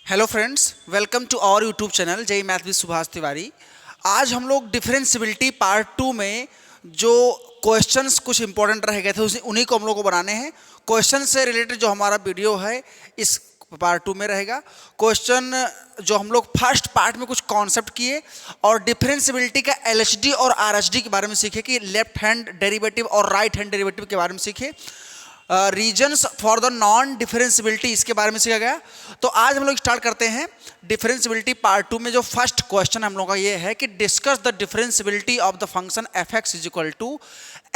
Hello friends, welcome to our YouTube channel Jai math with Subhash Tiwari. आज हम लोग डिफरेंशियबिलिटी पार्ट 2 में जो क्वेश्चंस कुछ इंपॉर्टेंट रह गए थे उन्हीं को हम लोग को बनाने हैं। क्वेश्चन से रिलेटेड जो हमारा वीडियो है इस पार्ट 2 में रहेगा। क्वेश्चन जो हम लोग फर्स्ट पार्ट में कुछ कॉन्सेप्ट किए और डिफरेंशियबिलिटी का एलएचडी और आरएचडी के बारे में सीखे कि लेफ्ट हैंड डेरिवेटिव और राइट हैंड डेरिवेटिव के बारे में सीखे। Reasons for the non differentiability इसके बारे में सीखा गया। तो आज हम लोग स्टार्ट करते हैं डिफरेंशियबिलिटी पार्ट 2 में। जो फर्स्ट क्वेश्चन हम लोग का ये है कि discuss the differentiability of the function F x is equal to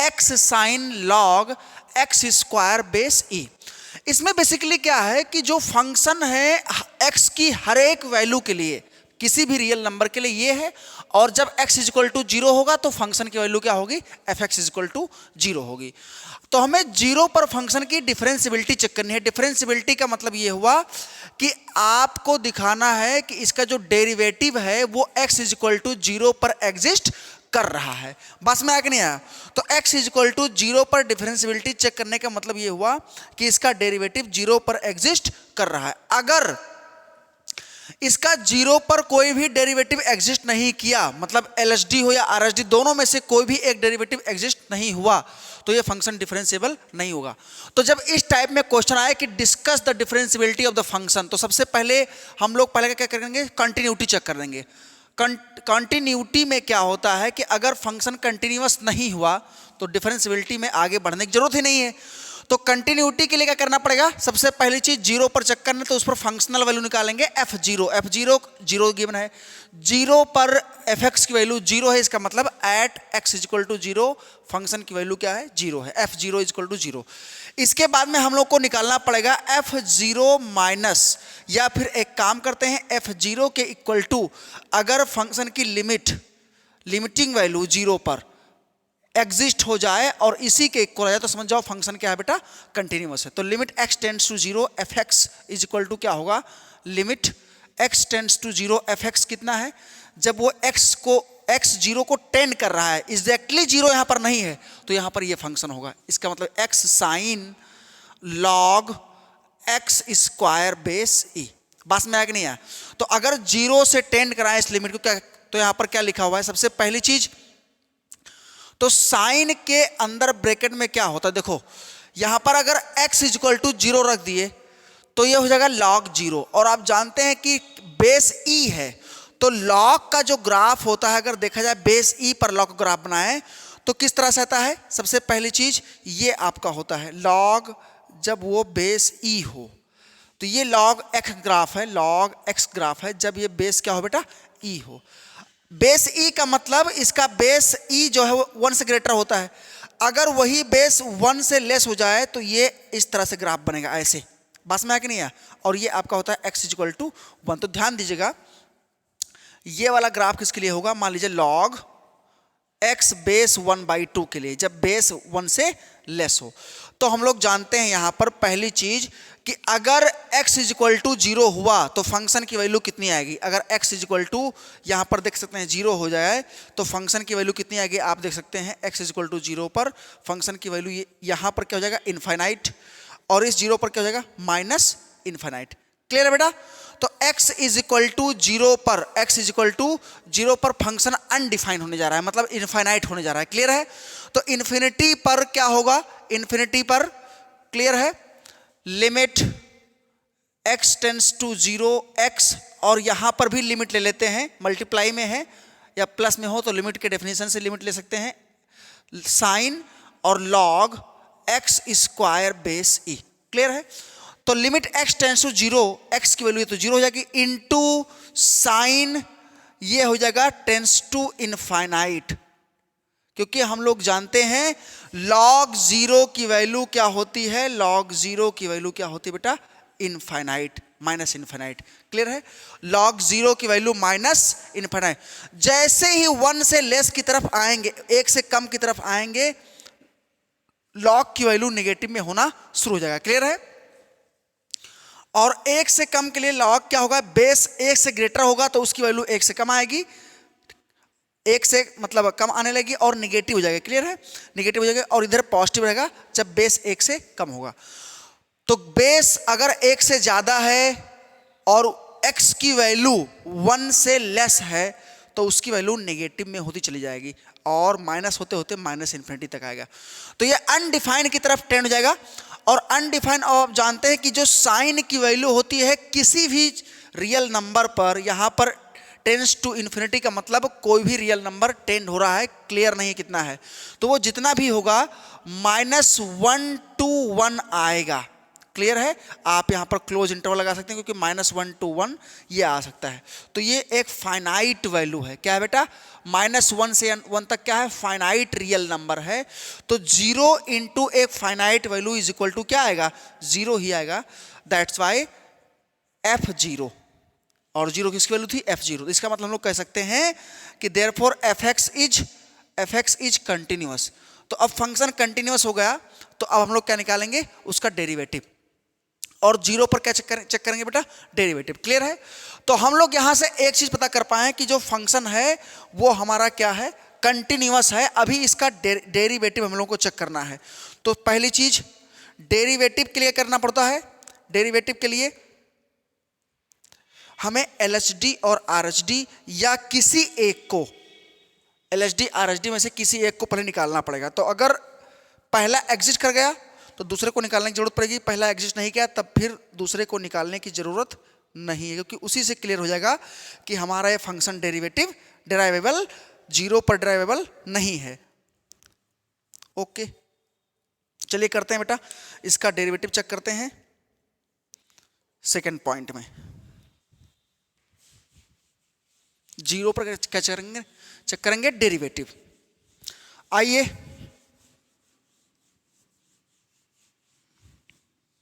X sine log X square base E. इसमें बेसिकली क्या है कि जो फंक्शन है एक्स की हर एक वैल्यू के लिए, किसी भी रियल नंबर के लिए ये है, और जब x इज इक्वल टू 0 होगा तो फंक्शन की वैल्यू क्या होगी, f x is equal to 0 होगी। तो हमें 0 पर फंक्शन की डिफरेंशियबिलिटी चेक करनी है। डिफरेंशियबिलिटी का मतलब ये हुआ कि आपको दिखाना है कि इसका जो डेरिवेटिव है वो x इज इक्वल टू 0 पर एग्जिस्ट कर रहा है। बस में आगे नहीं आया। तो x इज इक्वल टू 0 पर डिफरेंशियबिलिटी चेक करने का मतलब ये हुआ कि इसका डेरिवेटिव 0 पर एग्जिस्ट कर रहा है। अगर इसका 0 पर कोई भी डेरिवेटिव एग्जिस्ट नहीं किया, मतलब एलएचडी हो या आरएचडी दोनों में से कोई भी एक डेरिवेटिव एग्जिस्ट नहीं हुआ, तो ये फंक्शन डिफरेंशिएबल नहीं होगा। तो जब इस टाइप में क्वेश्चन आए कि discuss the differentiability of the function, तो सबसे पहले हम लोग पहले क्या करेंगे, कंटिन्यूटी चेक कर देंगे। कंटिन्यूटी में क्या होता है कि अगर फंक्शन कंटिन्यूअस नहीं हुआ तो डिफरेंशियबिलिटी में आगे बढ़ने की जरूरत ही नहीं है। तो कंटिन्यूटी के लिए क्या करना पड़ेगा, सबसे पहली चीज 0 पर चेक करना, तो उस पर फंक्शनल वैल्यू निकालेंगे f0 0 गिवन है। 0 पर एफ एक्स की वैल्यू 0 है, इसका मतलब at x is equal to 0 function की वैल्यू क्या है, 0 है, f0 इज इक्वल टू 0। इसके बाद में हम लोग को निकालना पड़ेगा f0 माइनस, या फिर एक काम करते हैं f0 के इक्वल टू अगर फंक्शन की लिमिटिंग वैल्यू 0 पर एग्जिस्ट हो जाए और इसी के इक्वल आ जाए तो समझ जाओ फंक्शन क्या है बेटा, कंटिन्यूअस है। तो limit x tends to 0 F x is equal to क्या होगा, limit x tends to 0 F x कितना है, जब वो x 0 को टेंड कर रहा है, एग्जैक्टली 0 यहां पर नहीं है, तो यहां पर ये फंक्शन होगा। इसका मतलब x sine log x square base E. बस में आगे नहीं आया। तो अगर 0 से टेंड कराएं इस लिमिट को, क्या तो यहां पर क्या लिखा हुआ है, सबसे पहली चीज तो साइन के अंदर ब्रैकेट में क्या होता है, देखो यहां पर अगर x इज इक्वल टू 0 रख दिए तो ये हो जाएगा log 0, और आप जानते हैं कि बेस e है, तो log का जो ग्राफ होता है, अगर देखा जाए बेस e पर log ग्राफ बनाए तो किस तरह से आता है, सबसे पहली चीज ये आपका होता है log, जब वो बेस e हो तो ये log x ग्राफ है, log x ग्राफ है, जब ये बेस क्या हो बेटा, e हो। बेस ई का मतलब इसका बेस ई जो है वो 1 से ग्रेटर होता है, अगर वही बेस 1 से लेस हो जाए तो ये इस तरह से ग्राफ बनेगा ऐसे। बस में आके नहीं आया। और ये आपका होता है x इक्वल टू 1। तो ध्यान दीजिएगा ये वाला ग्राफ किसके लिए होगा, मान लीजिए log x बेस 1/2 के लिए, जब बेस 1 से लेस हो। तो हम लोग जानते हैं यहां पर पहली चीज कि अगर x इज इक्वल टू 0 हुआ तो फंक्शन की वैल्यू कितनी आएगी, अगर x इज इक्वल टू यहां पर देख सकते हैं 0 हो जाए तो फंक्शन की वैल्यू कितनी आएगी, आप देख सकते हैं x इज इक्वल टू 0 पर फंक्शन की वैल्यू यहां पर क्या हो जाएगा, इनफाइनाइट, और इस 0 पर क्या हो जाएगा, माइनस इनफाइनाइट। क्लियर है बेटा। तो x इज इक्वल टू 0 पर, x इज इक्वल टू 0 पर फंक्शन अनडिफाइंड होने जा रहा है, मतलब इनफाइनाइट होने जा रहा है। क्लियर है। तो इन्फिनिटी पर क्या होगा, इन्फिनिटी पर क्लियर है, limit x tends to 0 x, और यहां पर भी लिमिट ले लेते हैं, मल्टीप्लाई में है या प्लस में हो तो लिमिट के डेफिनेशन से लिमिट ले सकते हैं, साइन और log x square base e. Clear है। तो limit x tends to 0, x की वैल्यू तो 0 हो जाएगी, इनटू साइन ये हो जाएगा टेंड्स टू इनफाइनाइट, क्योंकि हम लोग जानते हैं log 0 की वैल्यू क्या होती है, log 0 की वैल्यू क्या होती है बेटा, इनफाइनाइट, माइनस इनफाइनाइट। क्लियर है। log 0 की वैल्यू माइनस इनफाइनाइट। जैसे ही 1 से लेस की तरफ आएंगे, 1 से कम की तरफ आएंगे, log की वैल्यू नेगेटिव में होना शुरू हो जाएगा। क्लियर है। और 1 से कम के लिए log क्या होगा, बेस 1 से ग्रेटर होगा तो उसकी वैल्यू 1 से कम आएगी, 1 से मतलब कम आने लगी और निगेटिव हो जाएगा। क्लियर है। निगेटिव हो जाएगा और इधर पॉजिटिव रहेगा जब बेस 1 से कम होगा। तो बेस अगर 1 से ज्यादा है और x की वैल्यू 1 से लेस है तो उसकी वैल्यू नेगेटिव में होती चली जाएगी और माइनस होते होते माइनस इन्फिनिटी तक आएगा। तो ये अनडिफाइंड की तरफ टेंड हो जाएगा। और अनडिफाइंड आप जानते हैं कि जो साइन की वैल्यू होती है किसी भी रियल नंबर पर, यहाँ पर टेंस टू इन्फिनिटी का मतलब कोई भी रियल नंबर टेंड हो रहा है, क्लियर नहीं कितना है, तो वो जितना भी होगा -1 to 1 आएगा। क्लियर है? आप यहाँ पर क्लोज इंटरवल लगा सकते हैं क्योंकि -1 to 1 ये आ सकता है। तो ये एक फाइनाइट वैल्यू है। क्या है बेटा? -1 से 1 तक क्या है? फाइनाइट रियल नंबर है। तो 0 इंटू एक finite value is equal to क्या आएगा? 0 ही आएगा। दैट्स वाई f0, और 0 किसकी वैल्यू थी? f0। इसका मतलब हम लोग कह सकते हैं कि देयरफॉर fx इज कंटिन्यूअस। तो अब फंक्शन कंटिन्यूअस हो गया तो अब हम लोग क्या निकालेंगे? उसका डेरिवेटिव। और 0 पर क्या चेक करेंगे बेटा? डेरिवेटिव। क्लियर है? तो हम लोग यहां से एक चीज पता कर पाए कि जो फंक्शन है वो हमारा क्या है? कंटिन्यूअस है। अभी इसका डेरिवेटिव हम लोग को चेक करना है। तो पहली चीज डेरिवेटिव के लिए करना पड़ता है। डेरिवेटिव के लिए हमें LHD और RHD या किसी एक को, LHD RHD में से किसी एक को पहले निकालना पड़ेगा। तो अगर पहला एग्जिस्ट कर गया तो दूसरे को निकालने की जरूरत पड़ेगी। पहला एग्जिस्ट नहीं किया तब फिर दूसरे को निकालने की जरूरत नहीं है, क्योंकि उसी से क्लियर हो जाएगा कि हमारा ये फंक्शन डेरिवेटिव डेराइवेबल 0 पर डेराइवेबल नहीं है। ओके, चलिए करते हैं बेटा, इसका डेरिवेटिव चेक करते हैं सेकेंड पॉइंट में। 0 पर क्या चेक करेंगे? डेरिवेटिव। आइए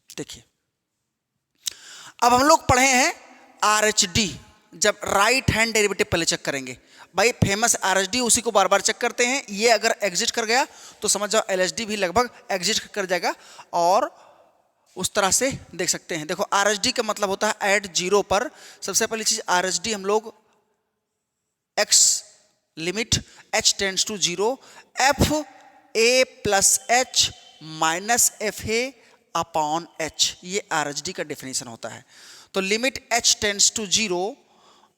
देखिए, अब हम लोग पढ़े हैं RHD, जब राइट हैंड डेरिवेटिव पहले चेक करेंगे। भाई फेमस RHD उसी को बार बार चेक करते हैं। ये अगर एग्जिस्ट कर गया तो समझ जाओ LHD भी लगभग एग्जिस्ट कर जाएगा, और उस तरह से देख सकते हैं। देखो RHD का मतलब होता है एट 0 पर। सबसे पहली चीज RHD हम लोग x लिमिट h tends to 0 f a plus h minus f a upon h, ये RHD का डेफिनेशन होता है। तो लिमिट h टेंड्स टू 0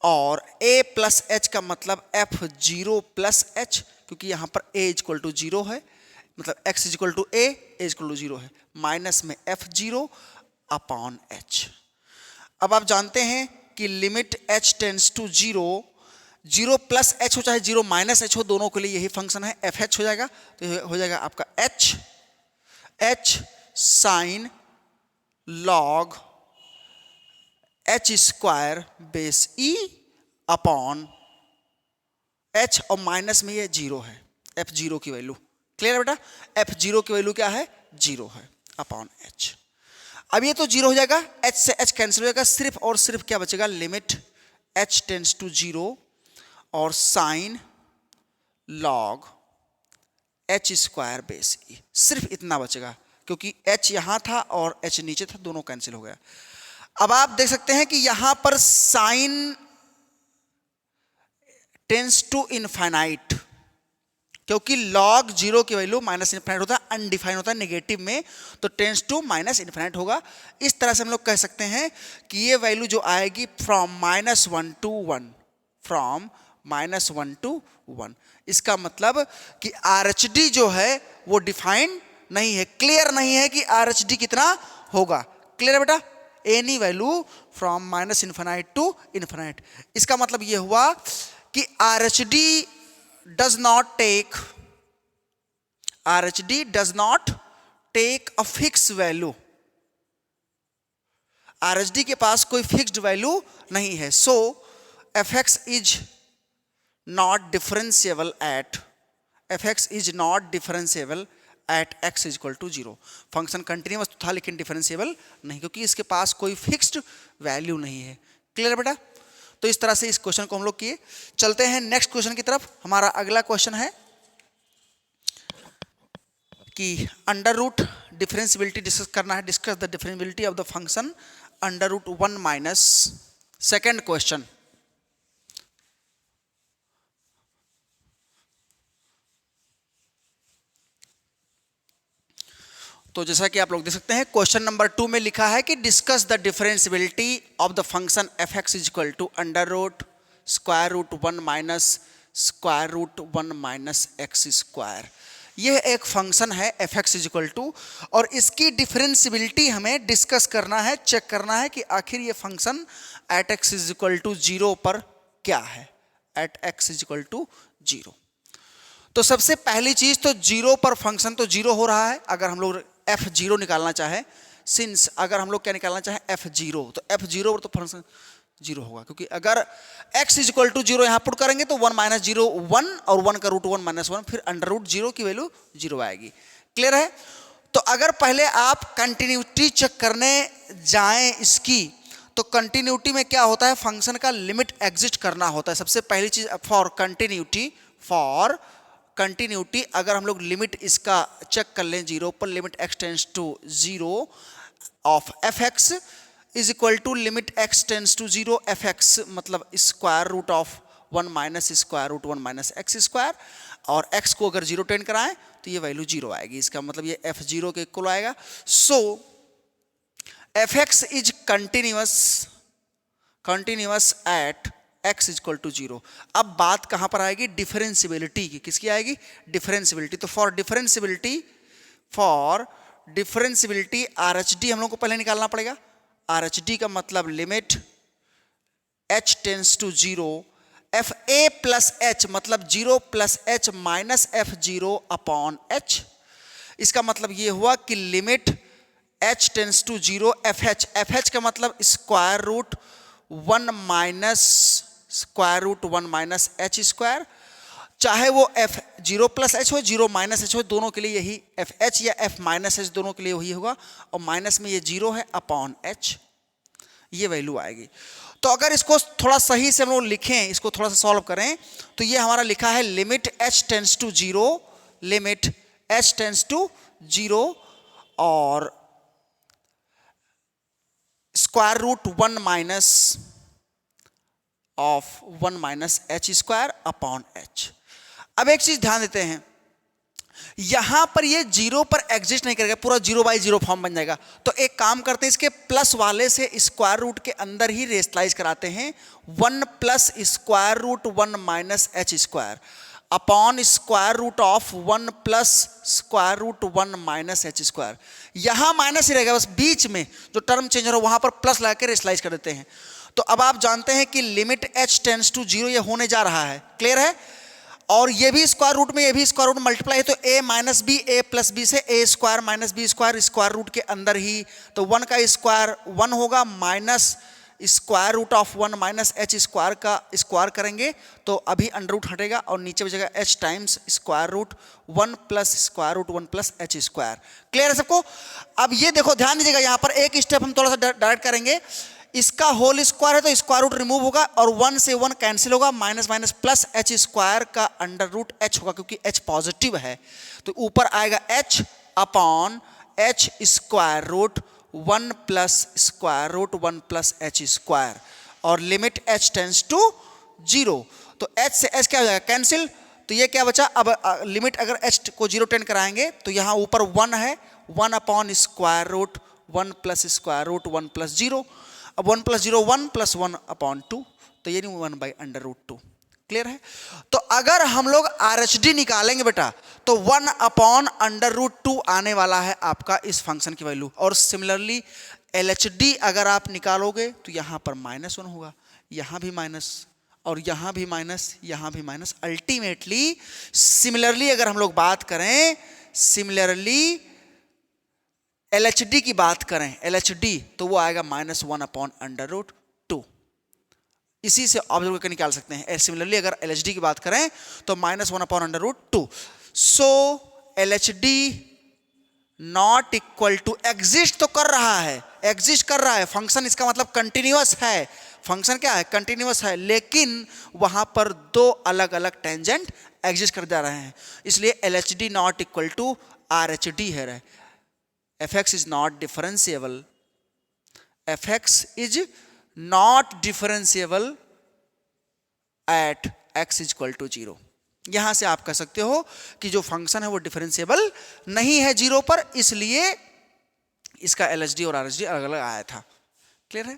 और a प्लस h का मतलब f0 प्लस h, क्योंकि यहां पर a इक्वल टू 0 है, मतलब x equal to a equal to 0 है, माइनस में f0 अपॉन h। अब आप जानते हैं कि limit h tends to 0, 0 plus h हो चाहे 0 माइनस h हो, दोनों के लिए यही फंक्शन है, fh हो जाएगा। तो हो जाएगा आपका h sign log h square base e upon h, और माइनस में ये 0 है, f0 की वैल्यू। क्लियर है बेटा? f0 की वैल्यू क्या है? 0 है अपॉन h। अब ये तो 0 हो जाएगा, h से h कैंसिल हो जाएगा, सिर्फ और सिर्फ क्या बचेगा? लिमिट h टेंड्स टू 0 और sign log h square base e, सिर्फ इतना बचेगा, क्योंकि h यहां था और h नीचे था, दोनों कैंसिल हो गया। अब आप देख सकते हैं कि यहां पर साइन टेंस टू इनफाइनाइट, क्योंकि log 0 की वैल्यू माइनस इनफाइनाइट होता है, अनडिफाइन होता है नेगेटिव में, तो टेंस टू माइनस इनफाइनाइट होगा। इस तरह से हम लोग कह सकते हैं कि ये वैल्यू जो आएगी फ्रॉम -1 to 1, फ्रॉम -1 to 1, इसका मतलब कि RHD जो है वो डिफाइंड नहीं है, क्लियर नहीं है कि RHD कितना होगा। क्लियर है बेटा? Any value from minus infinite to infinite. इसका मतलब ये हुआ कि RHD does not take a fixed value। RHD के पास कोई फिक्स्ड वैल्यू नहीं है। सो fx is not differentiable at x is equal to 0। Function continuous तो था लेकिन डिफरेंशिएबल नहीं, क्योंकि इसके पास कोई फिक्स्ड वैल्यू नहीं है। क्लियर बेटा? तो इस तरह से इस क्वेश्चन को हम लोग किए। चलते हैं नेक्स्ट क्वेश्चन की तरफ। हमारा अगला क्वेश्चन है कि अंडर रूट डिफरेंशियबिलिटी डिस्कस करना है। Discuss the differentiability of the function under root 1 minus. Second question, तो जैसा कि आप लोग देख सकते हैं क्वेश्चन नंबर 2 में लिखा है कि discuss the differentiability of the function F x is equal to under root square root 1 minus square root 1 minus x square. यह एक फंक्शन है f x is equal to, और इसकी डिफरेंशियबिलिटी हमें डिस्कस करना है, चेक करना है कि आखिर ये function at x is equal to 0 पर क्या है, at x is equal to 0। तो सबसे पहली चीज तो 0 पर फंक्शन तो 0 हो रहा है। अगर हम लोग f0 निकालना चाहे, सिंस अगर हम लोग क्या निकालना चाहे f0, तो f0 पर तो फंक्शन 0 होगा, क्योंकि अगर x इज इक्वल टू 0 यहां पुट करेंगे तो 1 माइनस 0 1 और 1 का रूट 1 माइनस 1, फिर अंडर रूट 0 की वैल्यू 0 आएगी। क्लियर है? तो अगर पहले आप कंटिन्यूटी चेक करने जाएं इसकी, तो कंटिन्यूटी में क्या होता है, फंक्शन का लिमिट एग्जिस्ट करना होता है। सबसे पहली चीज फॉर कंटिन्यूटी अगर हम लोग लिमिट इसका चेक कर लें 0 पर, limit x tends to 0 of F x is equal to limit x tends to 0 F X, मतलब square root of 1 minus square root 1 minus x square, और x को अगर 0 टेंड कराएं तो ये वैल्यू 0 आएगी। इसका मतलब ये f0 के इक्वल आएगा। So F x is continuous at x is equal to 0। अब बात कहां पर आएगी, डिफरेंशियबिलिटी की। किसकी आएगी? डिफरेंशियबिलिटी। तो फॉर डिफरेंशियबिलिटी RHD हम लोग को पहले निकालना पड़ेगा। RHD का मतलब limit h tends to 0 f a plus h, मतलब 0 plus h minus f0 upon h। इसका मतलब ये हुआ कि limit h tends to 0 f h का मतलब square root 1 minus square root 1 minus h square, चाहे वो f 0 प्लस एच हो 0 माइनस एच हो, दोनों के लिए यही एफ एच या f माइनस एच दोनों के लिए वही होगा, और माइनस में ये 0 है अपॉन h, ये वैल्यू आएगी। तो अगर इसको थोड़ा सही से हम लोग लिखें, इसको थोड़ा सा सॉल्व करें, तो ये हमारा लिखा है limit h tends to 0, limit h tends to 0 और square root 1 minus of 1 minus h square upon h. अब एक चीज ध्यान देते हैं, यहां पर ये 0 पर एग्जिस्ट नहीं करेगा, पूरा 0/0 फॉर्म बन जाएगा। तो एक काम करते हैं, इसके प्लस वाले से स्क्वायर रूट के अंदर ही रेशनलाइज कराते हैं, 1 plus square root 1 minus h square upon square root of 1 plus square root 1 minus h square. यहां माइनस ही रहेगा, बस बीच में जो टर्म चेंज हो रहा है वहां पर प्लस लगा के रेशनलाइज कर देते हैं। तो अब आप जानते हैं कि लिमिट h टेंस टू 0 ये होने जा रहा है। क्लियर है? और ये भी स्क्वायर रूट में, ये भी स्क्वायर रूट मल्टीप्लाई है, तो a minus b, a plus b से a square minus b square square root के अंदर ही, तो 1 का स्क्वायर 1 होगा minus square root of 1 minus h square का स्क्वायर करेंगे तो अभी अंडर रूट हटेगा और नीचे बचेगा h times square root 1 plus square root 1 plus h square. Clear है सबको? अब ये देखो ध्यान दीजिएगा, यहाँ पर एक स्टेप हम थोड़ा सा डायरेक्ट करेंगे। इसका होल स्क्वायर है तो स्क्वायर रूट रिमूव होगा और 1 से 1 कैंसिल होगा, minus minus plus h square का अंडर रूट एच होगा, क्योंकि एच पॉजिटिव है तो ऊपर आएगा h upon h square root 1 plus square root 1 plus h square, और लिमिट एच टेंस टू 0। तो एच से एच क्या हो जाएगा, कैंसिल। तो ये क्या बचा, अब लिमिट अगर एच को 0 टेंड कराएंगे तो यहाँ ऊपर 1 है, 1 upon square root 1 plus square root 1 plus 0। अब 1 प्लस 0 1 प्लस 1 अपॉन 2, तो ये नहीं 1 बाई अंडर रूट 2। क्लियर है? तो अगर हम लोग RHD निकालेंगे बेटा तो 1 अपॉन अंडर रूट 2 आने वाला है आपका इस फंक्शन की वैल्यू। और सिमिलरली LHD अगर आप निकालोगे तो यहां पर -1 होगा, यहां भी माइनस और यहां भी माइनस, यहां भी माइनस। अल्टीमेटली सिमिलरली अगर हम लोग बात करें, सिमिलरली LHD की बात करें, LHD तो वो आएगा -1 अपॉन अंडर रूट 2। इसी से ऑब्जर्व करके निकाल सकते हैं। सिमिलरली अगर LHD की बात करें तो -1 upon under root 2। So LHD not equal to, exist तो कर रहा है, एग्जिस्ट कर रहा है फंक्शन, इसका मतलब कंटिन्यूअस है। फंक्शन क्या है, कंटिन्यूअस है, लेकिन वहां पर 2 अलग अलग टेंजेंट एग्जिस्ट कर जा रहे हैं, इसलिए LHD not equal to RHD है। fx is not differentiable, fx is not differentiable at x is equal to 0। यहां से आप कह सकते हो कि जो फंक्शन है वो डिफरेंशिएबल नहीं है 0 पर, इसलिए इसका LHD और RHD अलग अलग आया था। क्लियर है?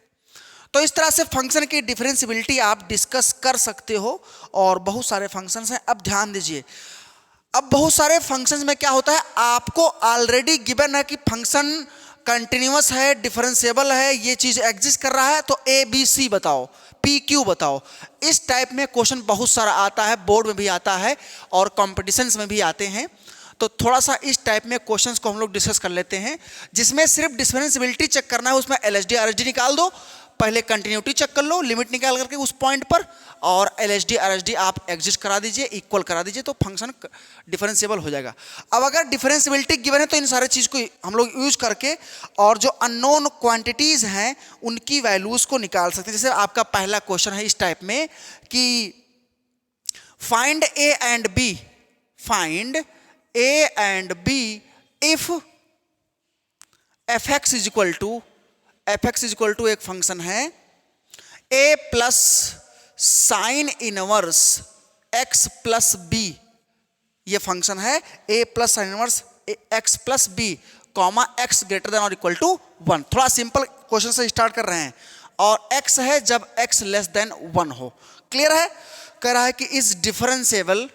तो इस तरह से फंक्शन की डिफरेंशिएबिलिटी आप डिस्कस कर सकते हो और बहुत सारे फंक्शंस हैं। अब ध्यान दीजिए, अब बहुत सारे फंक्शंस में क्या होता है, आपको ऑलरेडी गिवन है कि फंक्शन कंटिन्यूअस है, डिफरेंशिएबल है, ये चीज एग्जिस्ट कर रहा है, तो ABC बताओ, PQ बताओ। इस टाइप में क्वेश्चन बहुत सारा आता है, बोर्ड में भी आता है और कॉम्पिटिशन्स में भी आते हैं। तो थोड़ा सा इस टाइप में क्वेश्चंस को हम लोग डिस्कस कर लेते हैं, जिसमें सिर्फ डिफरेंशिएबिलिटी चेक करना है। उसमें LHD RHD निकाल दो, पहले कंटिन्यूटी चेक कर लो लिमिट निकाल करके उस पॉइंट पर, और LHD RHD आप एग्जिस्ट करा दीजिए, इक्वल करा दीजिए, तो फंक्शन डिफरेंशिएबल हो जाएगा। अब अगर डिफरेंशिएबिलिटी गिवन है तो इन सारे चीज़ को हम लोग यूज करके और जो अननोन क्वांटिटीज हैं उनकी वैल्यूज को निकाल सकते हैं। जैसे आपका पहला क्वेश्चन है इस टाइप में कि find A and B, find A and B if fx is equal to, fx is equal to एक फंक्शन है a plus sine inverse x plus b, ये फंक्शन है a plus sine inverse x plus b comma x greater than और equal to 1। थोड़ा simple question से start कर रहे हैं, और x है जब x लेस देन 1 हो। क्लियर है? कह रहा है कि is differentiable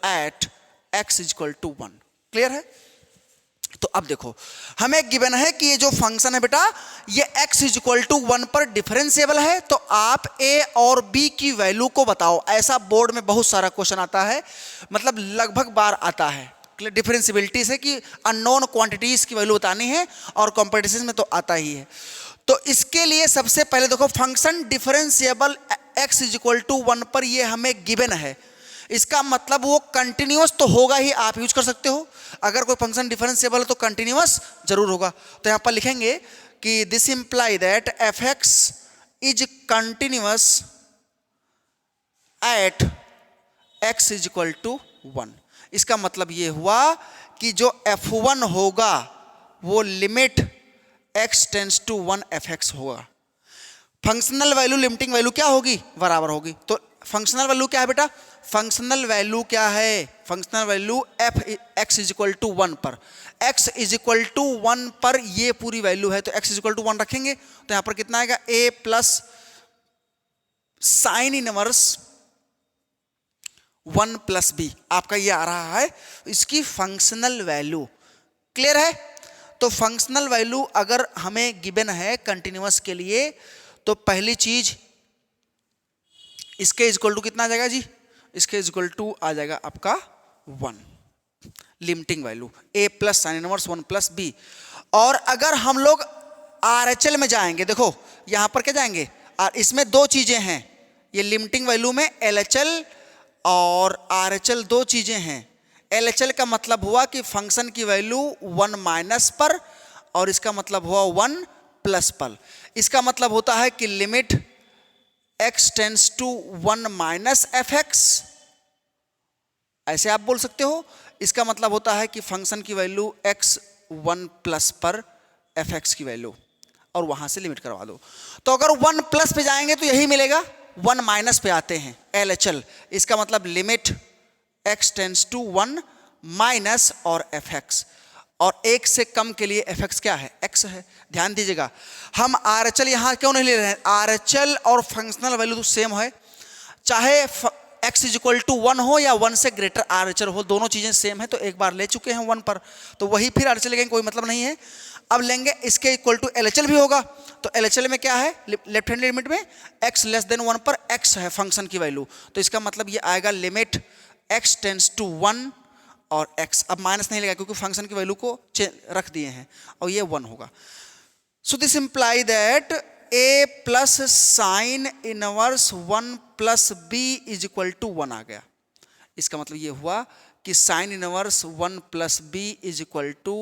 at x is equal to 1। Clear है? तो अब देखो, हमें गिवन है कि ये जो फंक्शन है बेटा, ये x इज इक्वल टू 1 पर डिफरेंशिएबल है, तो आप a और b की वैल्यू को बताओ। ऐसा बोर्ड में बहुत सारा क्वेश्चन आता है, मतलब लगभग बार आता है डिफरेंशिएबिलिटी से कि अननोन क्वांटिटीज की वैल्यू बतानी है, और कॉम्पिटिशन में तो आता ही है। तो इसके लिए सबसे पहले देखो, function differentiable x is equal to 1 पर ये हमें गिवन है, इसका मतलब वो कंटिन्यूअस तो होगा ही, आप यूज कर सकते हो। अगर कोई फंक्शन डिफरेंशिएबल है तो कंटिन्यूअस जरूर होगा। तो यहां पर लिखेंगे कि this imply that fx is continuous at x is equal to 1। इसका मतलब ये हुआ कि जो f1 होगा वो limit x tends to 1 fx होगा। फंक्शनल वैल्यू लिमिटिंग वैल्यू क्या होगी? बराबर होगी। तो फंक्शनल वैल्यू क्या है बेटा? फंक्शनल वैल्यू क्या है? Functional value x is equal to 1 पर, x इज इक्वल टू 1 पर ये पूरी वैल्यू है, तो x इज इक्वल टू 1 रखेंगे तो यहां पर कितना आएगा? a plus sine inverse 1 plus b, आपका ये आ रहा है इसकी फंक्शनल वैल्यू। क्लियर है? तो फंक्शनल वैल्यू अगर हमें गिवन है कंटिन्यूअस के लिए, तो पहली चीज इसके इक्वल टू कितना आ जाएगा जी? इसके इक्वल टू आ जाएगा आपका 1, limiting value a plus sine inverse 1 plus b। और अगर हम लोग RHL में जाएंगे, देखो यहां पर क्या जाएंगे, और इसमें दो चीजें हैं, ये लिमिटिंग वैल्यू में LHL और RHL दो चीजें हैं। LHL का मतलब हुआ कि फंक्शन की वैल्यू 1 माइनस पर, और इसका मतलब हुआ 1 प्लस पर। इसका मतलब होता है कि limit x tends to 1 minus fx, ऐसे आप बोल सकते हो। इसका मतलब होता है कि फंक्शन की वैल्यू x 1 प्लस पर fx की वैल्यू, और वहां से लिमिट करवा दो। तो अगर 1 प्लस पे जाएंगे तो यही मिलेगा, 1 माइनस पे आते हैं LHL, इसका मतलब limit x tends to 1 minus और fx, और एक से कम के लिए fx क्या है? x है। ध्यान दीजिएगा, हम RHL यहां क्यों नहीं ले रहे हैं? RHL और फंक्शनल वैल्यू तो सेम है, चाहे x इज इक्वल टू 1 हो या 1 से ग्रेटर RHL हो, दोनों चीजें सेम है। तो एक बार ले चुके हैं 1 पर, तो वही फिर RHL लेंगे, कोई मतलब नहीं है। अब लेंगे इसके इक्वल टू LHL भी होगा, तो LHL में क्या है? लेफ्ट हैंड लिमिट में x लेस देन 1 पर x है फंक्शन की वैल्यू, तो इसका मतलब ये आएगा लिमिट x टेंड्स टू 1 और x, अब माइनस नहीं लगेगा क्योंकि फंक्शन की वैल्यू को रख दिए हैं, और ये 1 होगा। So this imply that a plus sine inverse 1 plus b is equal to 1 आ गया। इसका मतलब ये हुआ कि sine inverse 1 plus b is equal to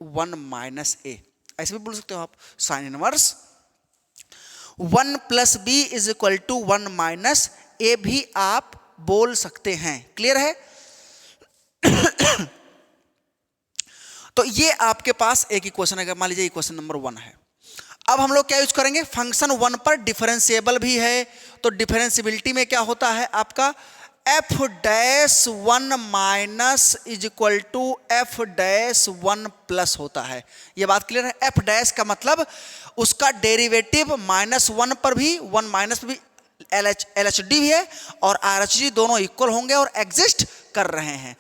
1 minus a, ऐसे भी बोल सकते हो आप। Sine inverse 1 plus b is equal to 1 minus a भी आप बोल सकते हैं। क्लियर है? तो ये आपके पास एक इक्वेशन है, मान लीजिए इक्वेशन नंबर 1 है। अब हम लोग क्या यूज करेंगे, फंक्शन वन पर डिफरेंशिएबल भी है, तो डिफरेंशियबिलिटी में क्या होता है आपका f dash one minus is equal to f dash one plus होता है। ये बात क्लियर है। एफ डैश का मतलब उसका डेरिवेटिव माइनस वन पर भी, वन माइनस पर भी एल एच डी भी है और आर एच डी दोनों इक्वल होंगे और एग्जिस्ट कर रहे हैं।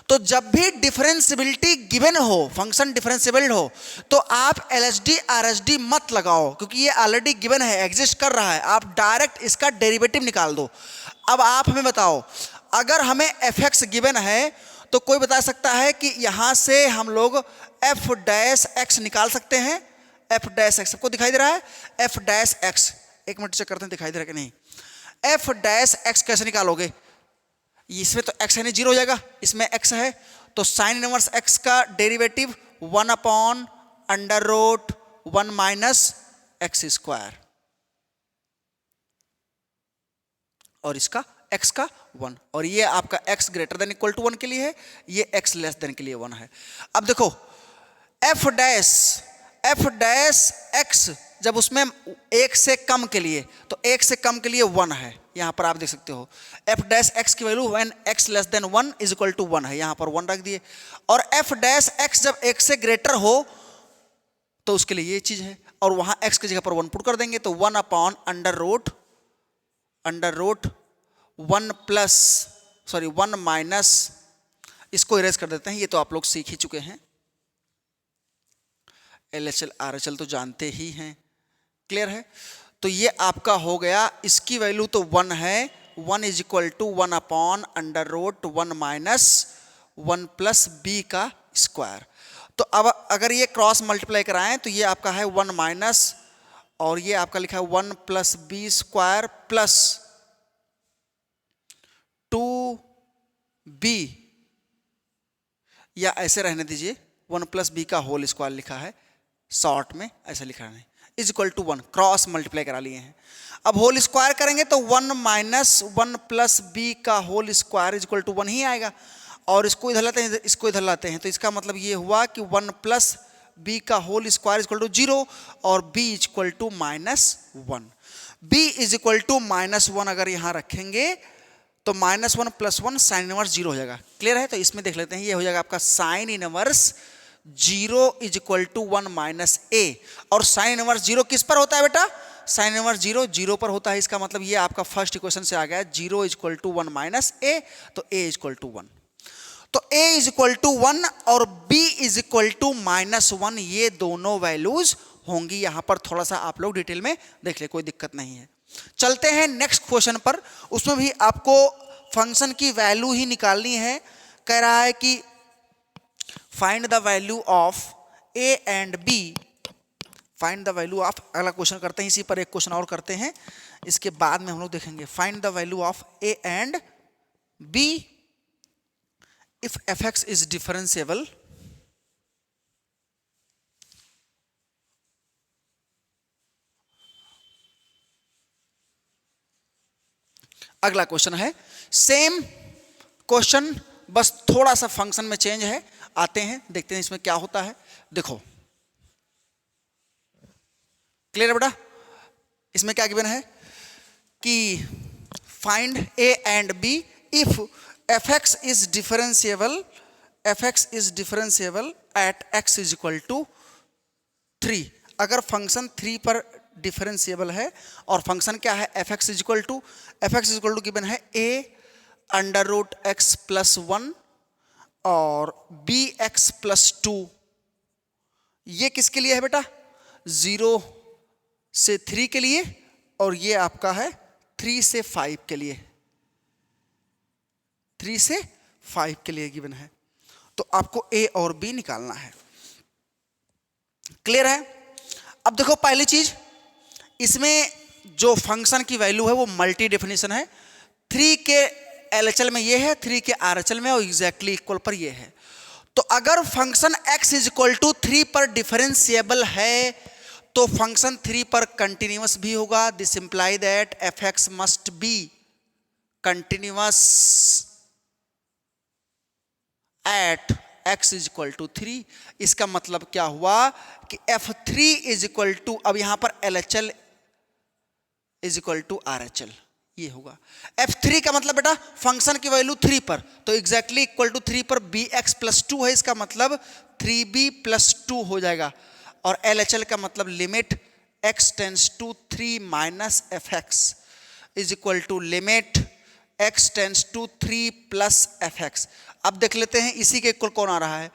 तो जब भी डिफरेंशियबिलिटी गिवन हो, फंक्शन डिफरेंशियबल हो, तो आप L H D R H D मत लगाओ, क्योंकि ये ऑलरेडी गिवन है, एग्जिस्ट कर रहा है। आप डायरेक्ट इसका डेरिवेटिव निकाल दो। अब आप हमें बताओ, अगर हमें एफ एक्स गिवन है तो कोई बता सकता है कि यहां से हम लोग एफ डैश एक्स निकाल सकते हैं। एफ डैश एक्स सबको दिखाई दे रहा है? एफ डैश एक्स, एक मिनट चेक करते हैं दिखाई दे रहा है कि नहीं। एफ डैश एक्स कैसे निकालोगे? इसमें तो एक्स है नहीं, जीरो हो जाएगा, इसमें एक्स है, तो साइन इनवर्स एक्स का derivative one upon under root one minus x square, और इसका x का 1, और ये आपका x greater than equal to 1 के लिए है, ये x लेस देन के लिए 1 है। अब देखो f डैश x जब उसमें एक से कम के लिए, तो एक से कम के लिए 1 है, यहां पर आप देख सकते हो f डैश x की value when x less than 1 is equal to 1 है, यहां पर 1 रख दिए। और f डैश x जब एक से ग्रेटर हो तो उसके लिए ये चीज है, और वहां x की जगह पर 1 पुट कर देंगे, तो 1 upon under root 1 plus sorry 1 minus, इसको इरेज कर देते हैं, ये तो आप लोग सीख ही चुके हैं, LHL RHL तो जानते ही हैं, क्लियर है। तो ये आपका हो गया, इसकी वैल्यू तो 1 है, 1 is equal to 1 upon under root 1 minus 1 plus b का स्क्वायर। तो अब अगर ये क्रॉस मल्टीप्लाई कराएं तो ये आपका है 1 माइनस, और ये आपका लिखा है 1 plus B square plus 2b, या ऐसे रहने दीजिए 1 प्लस बी का होल स्क्वायर लिखा है, शॉर्ट में ऐसा लिखा है, is equal to 1, cross multiply करा लिए हैं। अब होल स्क्वायर करेंगे तो 1 माइनस 1 प्लस बी का whole square is equal to 1 ही आएगा, और इसको इधर लाते हैं, इसको इधर लाते हैं, तो इसका मतलब ये हुआ कि 1 प्लस बी का whole square is equal to 0 और b is equal to -1। b is equal to -1 अगर यहां रखेंगे तो -1 प्लस 1 साइन इनवर्स 0 हो जाएगा, क्लियर है। तो इसमें देख लेते हैं, ये हो जाएगा आपका sine inverse 0 is equal to 1 minus a, और साइन इनवर्स 0 किस पर होता है बेटा? साइन इनवर्स 0 पर होता है, इसका मतलब ये आपका फर्स्ट इक्वेशन से आ गया 0 is equal to 1 minus a, तो a इज इक्वल टू 1, तो a इज इक्वल टू 1 और b इज इक्वल टू -1, ये दोनों वैल्यूज होंगी। यहां पर थोड़ा सा आप लोग डिटेल में देख ले, कोई दिक्कत नहीं है। चलते हैं नेक्स्ट क्वेश्चन पर, उसमें भी आपको फंक्शन की वैल्यू ही निकालनी है। कह रहा है कि find the value of a and b, find the value of, अगला क्वेश्चन करते हैं, इसी पर एक क्वेश्चन और करते हैं, इसके बाद में हम लोग देखेंगे find the value of a and b if fx is differentiable अगला क्वेश्चन है सेम क्वेश्चन, बस थोड़ा सा फंक्शन में चेंज है। आते हैं, देखते हैं इसमें क्या होता है। देखो क्लियर है बेटा? इसमें क्या गिवन है कि find a and b if fx is differentiable at x is equal to 3। अगर फंक्शन 3 पर डिफरेंशिएबल है, और फंक्शन क्या है fx is equal to given है a under root x plus 1 और bx प्लस 2, ये किसके लिए है बेटा? 0 से 3 के लिए, और ये आपका है 3 से 5 के लिए, 3 से 5 के लिए गिवन है। तो आपको a और b निकालना है, क्लियर है। अब देखो पहली चीज, इसमें जो फंक्शन की वैल्यू है वो मल्टी डेफिनेशन है, 3 के LHL में ये है, 3 के RHL में, और एग्जैक्टली इक्वल पर ये है। तो अगर function x is equal to 3 पर डिफरेंशिएबल है तो फंक्शन 3 पर कंटिन्यूअस भी होगा। This imply that fx must be continuous at x is equal to 3। इसका मतलब क्या हुआ कि f3 इज इक्वल टू, अब यहां पर LHL is equal to RHL, ये होगा। f3 का मतलब बेटा फंक्शन की वैल्यू 3 पर, तो एग्जैक्टली इक्वल टू 3 पर bx प्लस 2 है, इसका मतलब 3b प्लस 2 हो जाएगा। और LHL का मतलब limit x tends to 3 minus fx is equal to limit x tends to 3 plus fx। अब देख लेते हैं इसी के इक्वल कौन आ रहा है।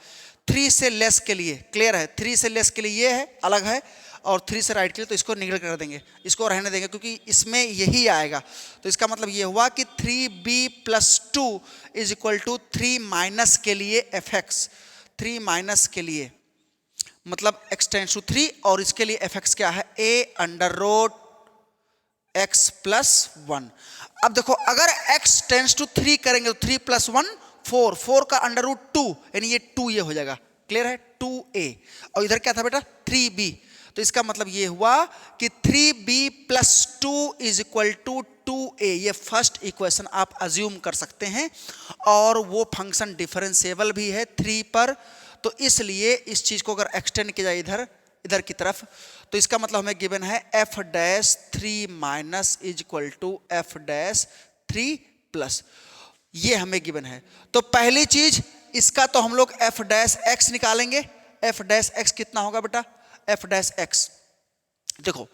3 से लेस के लिए क्लियर है, 3 से लेस के लिए ये है अलग है, और 3 से राइट के लिए तो इसको निगल कर देंगे, इसको रहने देंगे क्योंकि इसमें यही आएगा। तो इसका मतलब ये हुआ कि 3b plus 2 is equal to 3 minus के लिए fx, 3 माइनस के लिए मतलब x टेंस टू 3, और इसके लिए fx क्या है, a under root x plus 1। अब देखो अगर x टेंस टू 3 करेंगे तो 3 प्लस 1 4, 4 का अंडर रूट 2 यानी ये 2 ये हो जाएगा, क्लियर है, 2a। और इधर क्या था बेटा 3b, तो इसका मतलब ये हुआ कि 3b plus 2 is equal to 2a। ये फर्स्ट इक्वेशन आप अज्यूम कर सकते हैं, और वो फंक्शन डिफरेंशिएबल भी है 3 पर, तो इसलिए इस चीज को अगर एक्सटेंड किया जाए इधर इधर की तरफ, तो इसका मतलब हमें गिवन है f dash 3 minus is equal to f dash 3 plus, ये हमें गिवन है। तो पहली चीज इसका तो हम लोग f डैश x निकालेंगे। f डैश x कितना होगा बेटा, f डैश x, देखो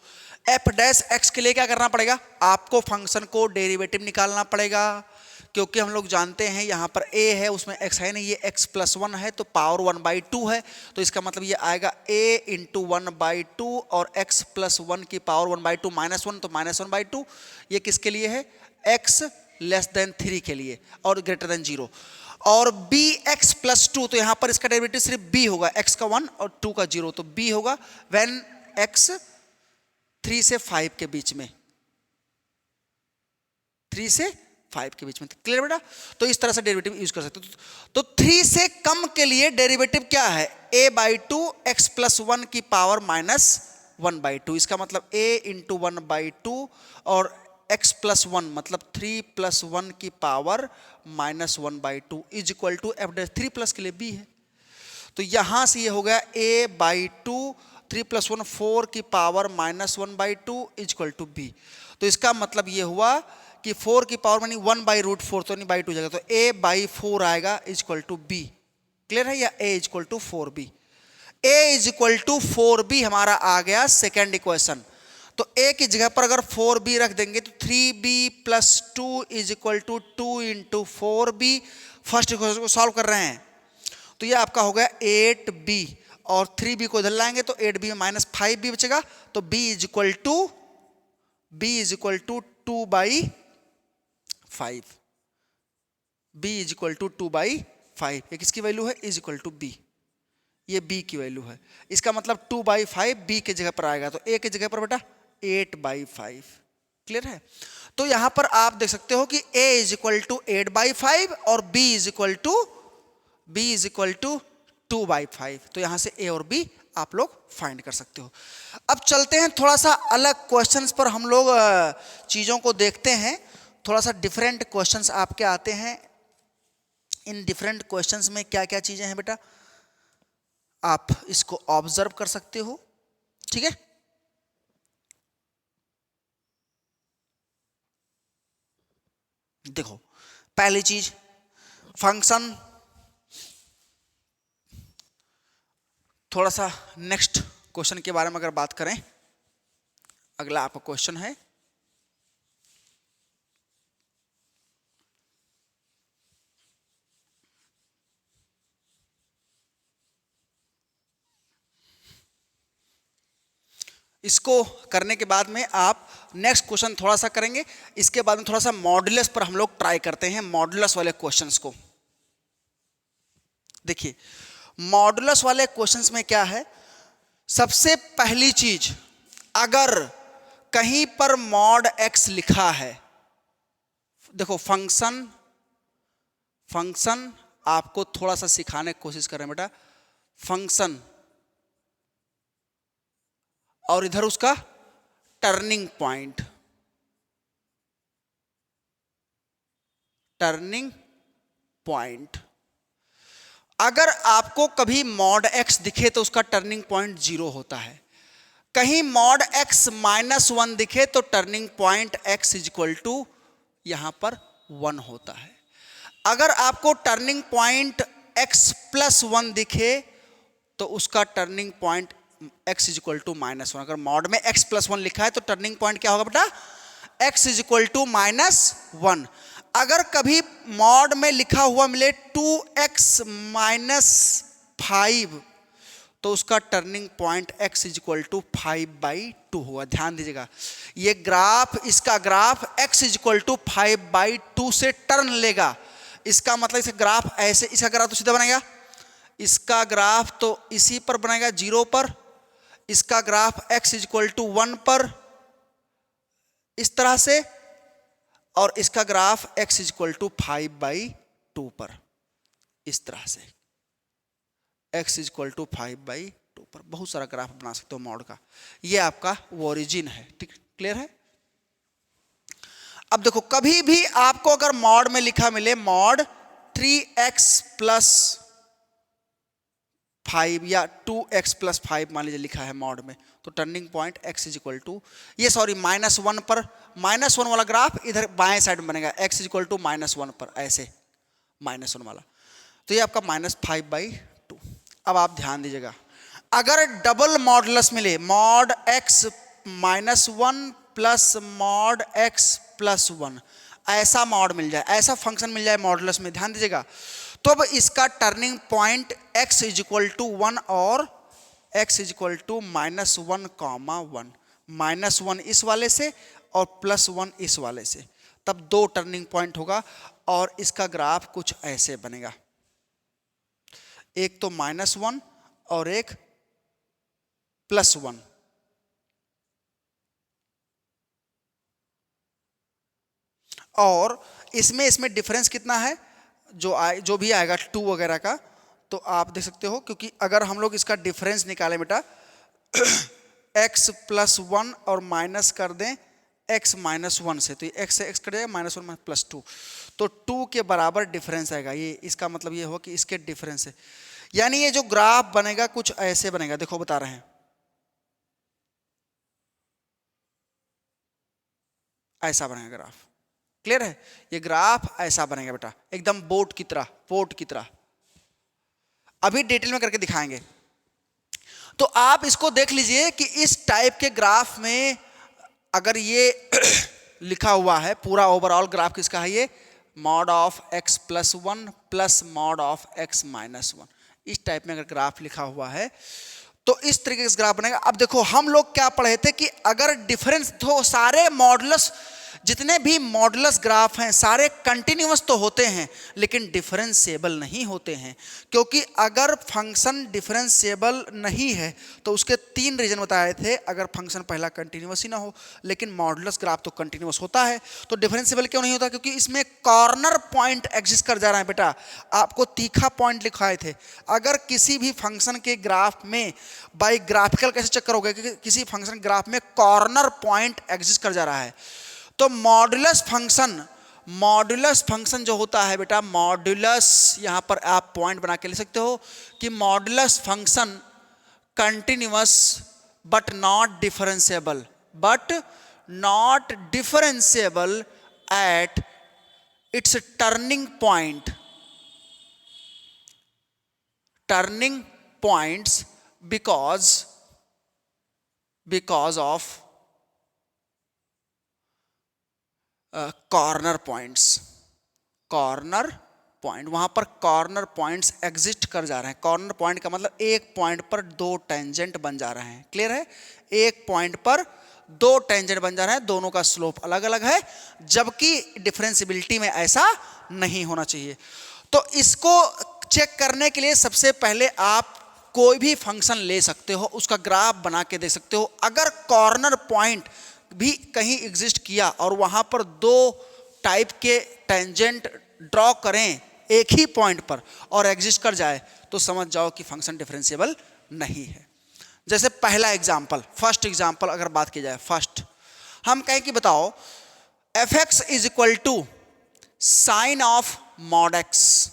f डैश x के लिए क्या करना पड़ेगा, आपको फंक्शन को डेरिवेटिव निकालना पड़ेगा, क्योंकि हम लोग जानते हैं यहाँ पर a है उसमें x है नहीं, ये x प्लस 1 है तो पावर 1/2 है, तो इसका मतलब ये आएगा a इंटू 1/2 और x प्लस 1 की पावर 1/2 माइनस 1 तो माइनस 1/2। ये किसके लिए है, x लेस देन 3 के लिए और ग्रेटर देन 0। और bx प्लस 2, तो यहाँ पर इसका डेरिवेटिव सिर्फ b होगा, x का 1 और 2 का 0, तो b होगा व्हेन x 3 से 5 के बीच में, 3 से 5 के बीच में, क्लियर बेटा। तो इस तरह से डेरिवेटिव यूज कर सकते हो। तो 3 से कम के लिए डेरिवेटिव क्या है, a/2 x प्लस 1 की पावर माइनस 1/2, इसका मतलब a इंटू 1/2 और x प्लस 1 मतलब 3 प्लस 1 की power minus 1/2 is equal to f dash 3 plus के लिए b है। तो यहां से ये हो गया a/2 3 प्लस 1 4 की power minus 1/2 is equal to b। तो इसका मतलब ये हुआ कि 4 की पावर मानी 1/√4 तो नहीं बाई 2 जाएगा, तो a/4 आएगा is equal to b, clear है, या a is equal to 4b। a is equal to 4b हमारा आ गया सेकेंड इक्वेशन। तो a की जगह पर अगर 4b रख देंगे तो 3b plus 2 is equal to 2 into 4b, first equation को सॉल्व कर रहे हैं, तो ये आपका हो गया 8b, और 3b को इधर लाएंगे तो 8b में माइनस 5b बचेगा, तो b is equal to 2/5, b is equal to 2/5, ये किसकी वैल्यू है, इज इक्वल टू b, ये b की वैल्यू है। इसका मतलब 2/5 b के जगह पर आएगा, तो a की जगह पर बेटा 8/5, क्लियर है। तो यहां पर आप देख सकते हो कि a इज इक्वल टू 8/5 और b इज इक्वल टू 2/5, तो यहां से a और b आप लोग फाइंड कर सकते हो। अब चलते हैं थोड़ा सा अलग क्वेश्चंस पर, हम लोग चीजों को देखते हैं, थोड़ा सा डिफरेंट क्वेश्चंस आपके आते हैं। इन डिफरेंट क्वेश्चंस में क्या क्या चीजें हैं बेटा, आप इसको ऑब्जर्व कर सकते हो, ठीक है। देखो पहली चीज फंक्शन, थोड़ा सा नेक्स्ट क्वेश्चन के बारे में अगर बात करें, अगला आपका क्वेश्चन है इसको करने के बाद में आप नेक्स्ट क्वेश्चन थोड़ा सा करेंगे, इसके बाद में थोड़ा सा मॉड्यूलस पर हम लोग ट्राई करते हैं, मॉड्यूलस वाले क्वेश्चंस को। देखिए मॉड्यूलस वाले क्वेश्चंस में क्या है, सबसे पहली चीज, अगर कहीं पर मॉड x लिखा है, देखो फंक्शन आपको थोड़ा सा सिखाने की कोशिश कर रहे हैं बेटा, फंक्शन और इधर उसका टर्निंग पॉइंट, अगर आपको कभी मॉड एक्स दिखे तो उसका टर्निंग पॉइंट 0 होता है, कहीं मॉड एक्स -1 दिखे तो turning point x is equal to यहां पर 1 होता है। अगर आपको टर्निंग पॉइंट एक्स +1 दिखे तो उसका turning point x is equal to -1। अगर मॉड में x +1 लिखा है तो टर्निंग पॉइंट क्या होगा बेटा, x इज इक्वल टू -1। अगर कभी मॉड में लिखा हुआ मिले 2x -5 तो उसका turning point x is equal to 5/2 होगा। ध्यान दीजिएगा, ये ग्राफ, इसका graph x is equal to 5/2 से टर्न लेगा। इसका मतलब इसे ग्राफ ऐसे, इसका ग्राफ तो सीधा बनेगा, इसका ग्राफ तो इसी पर बनेगा 0 पर, इसका graph x is equal to 1 पर इस तरह से, और इसका graph x is equal to 5/2 पर इस तरह से, x इज इक्वल टू 5/2 पर। बहुत सारा ग्राफ बना सकते हो मॉड का। ये आपका ओरिजिन है, ठीक, क्लियर है। अब देखो, कभी भी आपको अगर मॉड में लिखा मिले मॉड 3x + 5 या 2x + 5 मान लीजिए लिखा है मॉड में, तो turning point x is equal to, ये सॉरी -1 पर, -1 वाला ग्राफ इधर बाएं साइड में बनेगा, x इज इक्वल टू -1 पर ऐसे -1 वाला, तो ये आपका -5/2। अब आप ध्यान दीजिएगा, अगर डबल मॉडुलस मिले mod x -1 plus mod x +1, ऐसा मॉड मिल जाए, ऐसा फंक्शन मिल जाए मॉडुलस में, ध्यान दीजिएगा, तो अब इसका turning point x is equal to 1 और x इज इक्वल टू -1, -1 इस वाले से और +1 इस वाले से, तब 2 टर्निंग पॉइंट होगा और इसका ग्राफ कुछ ऐसे बनेगा, एक तो -1 और एक +1। और इसमें डिफरेंस कितना है, जो भी आएगा 2 वगैरह का, तो आप देख सकते हो, क्योंकि अगर हम लोग इसका डिफरेंस निकालें बेटा x +1 और माइनस कर दें x -1 से, तो ये x से x कट जाएगा, -1 +2, तो 2 के बराबर डिफरेंस आएगा। ये इसका मतलब ये हो कि इसके डिफरेंस है, यानी ये जो ग्राफ बनेगा कुछ ऐसे बनेगा, देखो बता रहे हैं, ऐसा बनेगा ग्राफ, क्लियर है। ये ग्राफ ऐसा बनेगा बेटा, एकदम बोट की तरह, अभी डिटेल में करके दिखाएंगे। तो आप इसको देख लीजिए कि इस टाइप के ग्राफ में अगर ये लिखा हुआ है, पूरा ओवरऑल ग्राफ किसका है, ये mod of x +1 plus mod of x -1, इस टाइप में अगर ग्राफ लिखा हुआ है तो इस तरीके से ग्राफ बनेगा। अब देखो, हम लोग क्या पढ़े थे कि अगर डिफरेंस तो सारे मॉडुलस, जितने भी मॉडुलस ग्राफ हैं सारे कंटिन्यूअस तो होते हैं लेकिन डिफरेंशिएबल नहीं होते हैं, क्योंकि अगर फंक्शन डिफरेंशिएबल नहीं है तो उसके 3 रीजन बताए थे। अगर फंक्शन पहला कंटिन्यूअस ही ना हो, लेकिन मॉडुलस ग्राफ तो कंटिन्यूअस होता है, तो डिफरेंशिएबल क्यों नहीं होता, क्योंकि इसमें कॉर्नर पॉइंट एग्जिस्ट कर जा रहा है बेटा, आपको तीखा पॉइंट लिखाए थे। अगर किसी भी फंक्शन के ग्राफ में बाई ग्राफिकल कैसे चेक करोगे कि किसी फंक्शन ग्राफ में कॉर्नर पॉइंट एग्जिस्ट कर जा रहा है, तो मॉडुलस फंक्शन जो होता है बेटा, मॉडुलस, यहां पर आप पॉइंट बना के लिख सकते हो कि modulus function continuous but not differentiable at its turning points because of corner point, वहां पर कॉर्नर पॉइंट्स एग्जिस्ट कर जा रहे हैं। कॉर्नर पॉइंट का मतलब एक पॉइंट पर 2 टेंजेंट बन जा रहे हैं, क्लियर है, एक पॉइंट पर 2 टेंजेंट बन जा रहे हैं, दोनों का स्लोप अलग अलग है, जबकि डिफरेंशिएबिलिटी में ऐसा नहीं होना चाहिए। तो इसको चेक करने के लिए सबसे पहले आप कोई भी फंक्शन ले सकते हो, उसका ग्राफ बना के दे सकते हो। अगर कॉर्नर पॉइंट भी कहीं एग्जिस्ट किया और वहां पर 2 टाइप के टेंजेंट ड्रॉ करें एक ही पॉइंट पर और एग्जिस्ट कर जाए, तो समझ जाओ कि फंक्शन डिफरेंशिएबल नहीं है। जैसे पहला एग्जांपल, फर्स्ट एग्जांपल अगर बात की जाए, फर्स्ट हम कहें कि बताओ fx is equal to sine of mod x।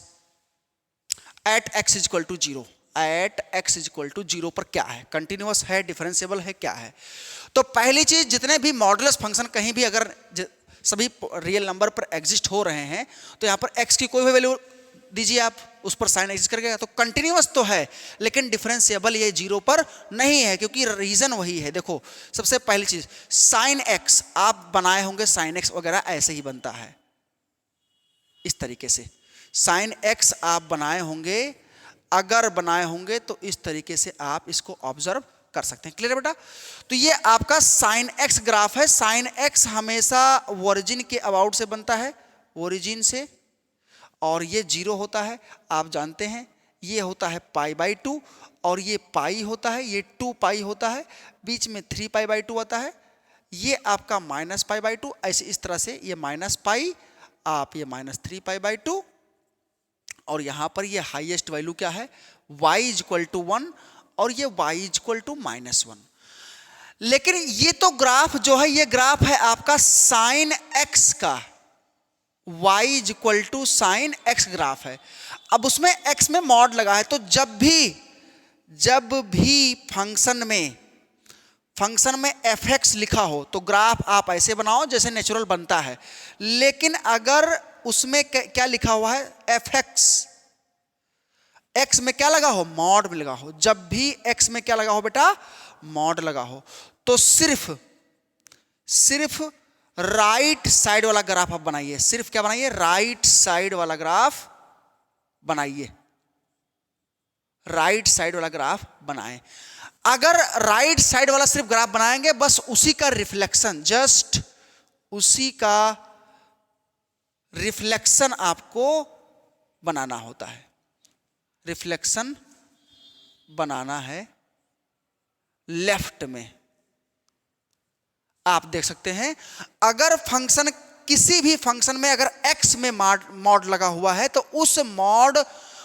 At x is equal to zero, at x is equal to zero पर क्या है, कंटिन्यूअस है, डिफरेंशिएबल है, क्या है। तो पहली चीज, जितने भी मॉडुलस फंक्शन कहीं भी अगर सभी रियल नंबर पर एग्जिस्ट हो रहे हैं तो यहाँ पर x की कोई भी वैल्यू दीजिए आप, उस पर साइन एग्जिस्ट करेगा, तो कंटिन्यूअस तो है लेकिन डिफरेंशिएबल ये जीरो पर नहीं है, क्योंकि रीजन वही है। देखो सबसे पहली चीज, साइन x आप बनाए होंगे, साइन x वगैरह ऐसे ही बनता है, इस तरीके से साइन x आप बनाए होंगे, अगर बनाए होंगे तो इस तरीके से आप इसको ऑब्जर्व कर सकते हैं। क्लियर है बेटा? तो ये आपका साइन x ग्राफ है। साइन x हमेशा ओरिजिन के अबाउट से बनता है, ओरिजिन से, और ये जीरो होता है, आप जानते हैं। ये होता है पाई बाई टू, और ये पाई होता है, ये 2 पाई होता है, बीच में 3 पाई बाई टू आता है, ये आपका माइनस पाई बाई टू, ऐसे इस तरह से ये माइनस पाई, आप ये माइनस 3 पाई बाई टू, और यहां पर ये हाईएस्ट वैल्यू क्या है, y इज इक्वल टू 1, और ये y इज इक्वल टू -1। लेकिन ये तो ग्राफ जो है, ये ग्राफ है आपका साइन x का, y is equal to sine x graph है। अब उसमें x में मॉड लगा है, तो जब भी फंक्शन में fx लिखा हो तो ग्राफ आप ऐसे बनाओ जैसे नेचुरल बनता है। लेकिन अगर उसमें क्या लिखा हुआ है, fx, x में क्या लगा हो, मॉड में लगा हो। जब भी x में क्या लगा हो बेटा, मॉड लगा हो, तो सिर्फ राइट साइड वाला ग्राफ आप बनाइए। सिर्फ क्या बनाइए, राइट साइड वाला ग्राफ बनाइए, राइट साइड वाला ग्राफ बनाएं। अगर राइट साइड वाला सिर्फ ग्राफ बनाएंगे, बस उसी का रिफ्लेक्शन, जस्ट उसी का रिफ्लेक्शन आपको बनाना होता है, रिफ्लेक्शन बनाना है लेफ्ट में। आप देख सकते हैं, अगर फंक्शन, किसी भी फंक्शन में अगर x में मॉड लगा हुआ है तो उस मॉड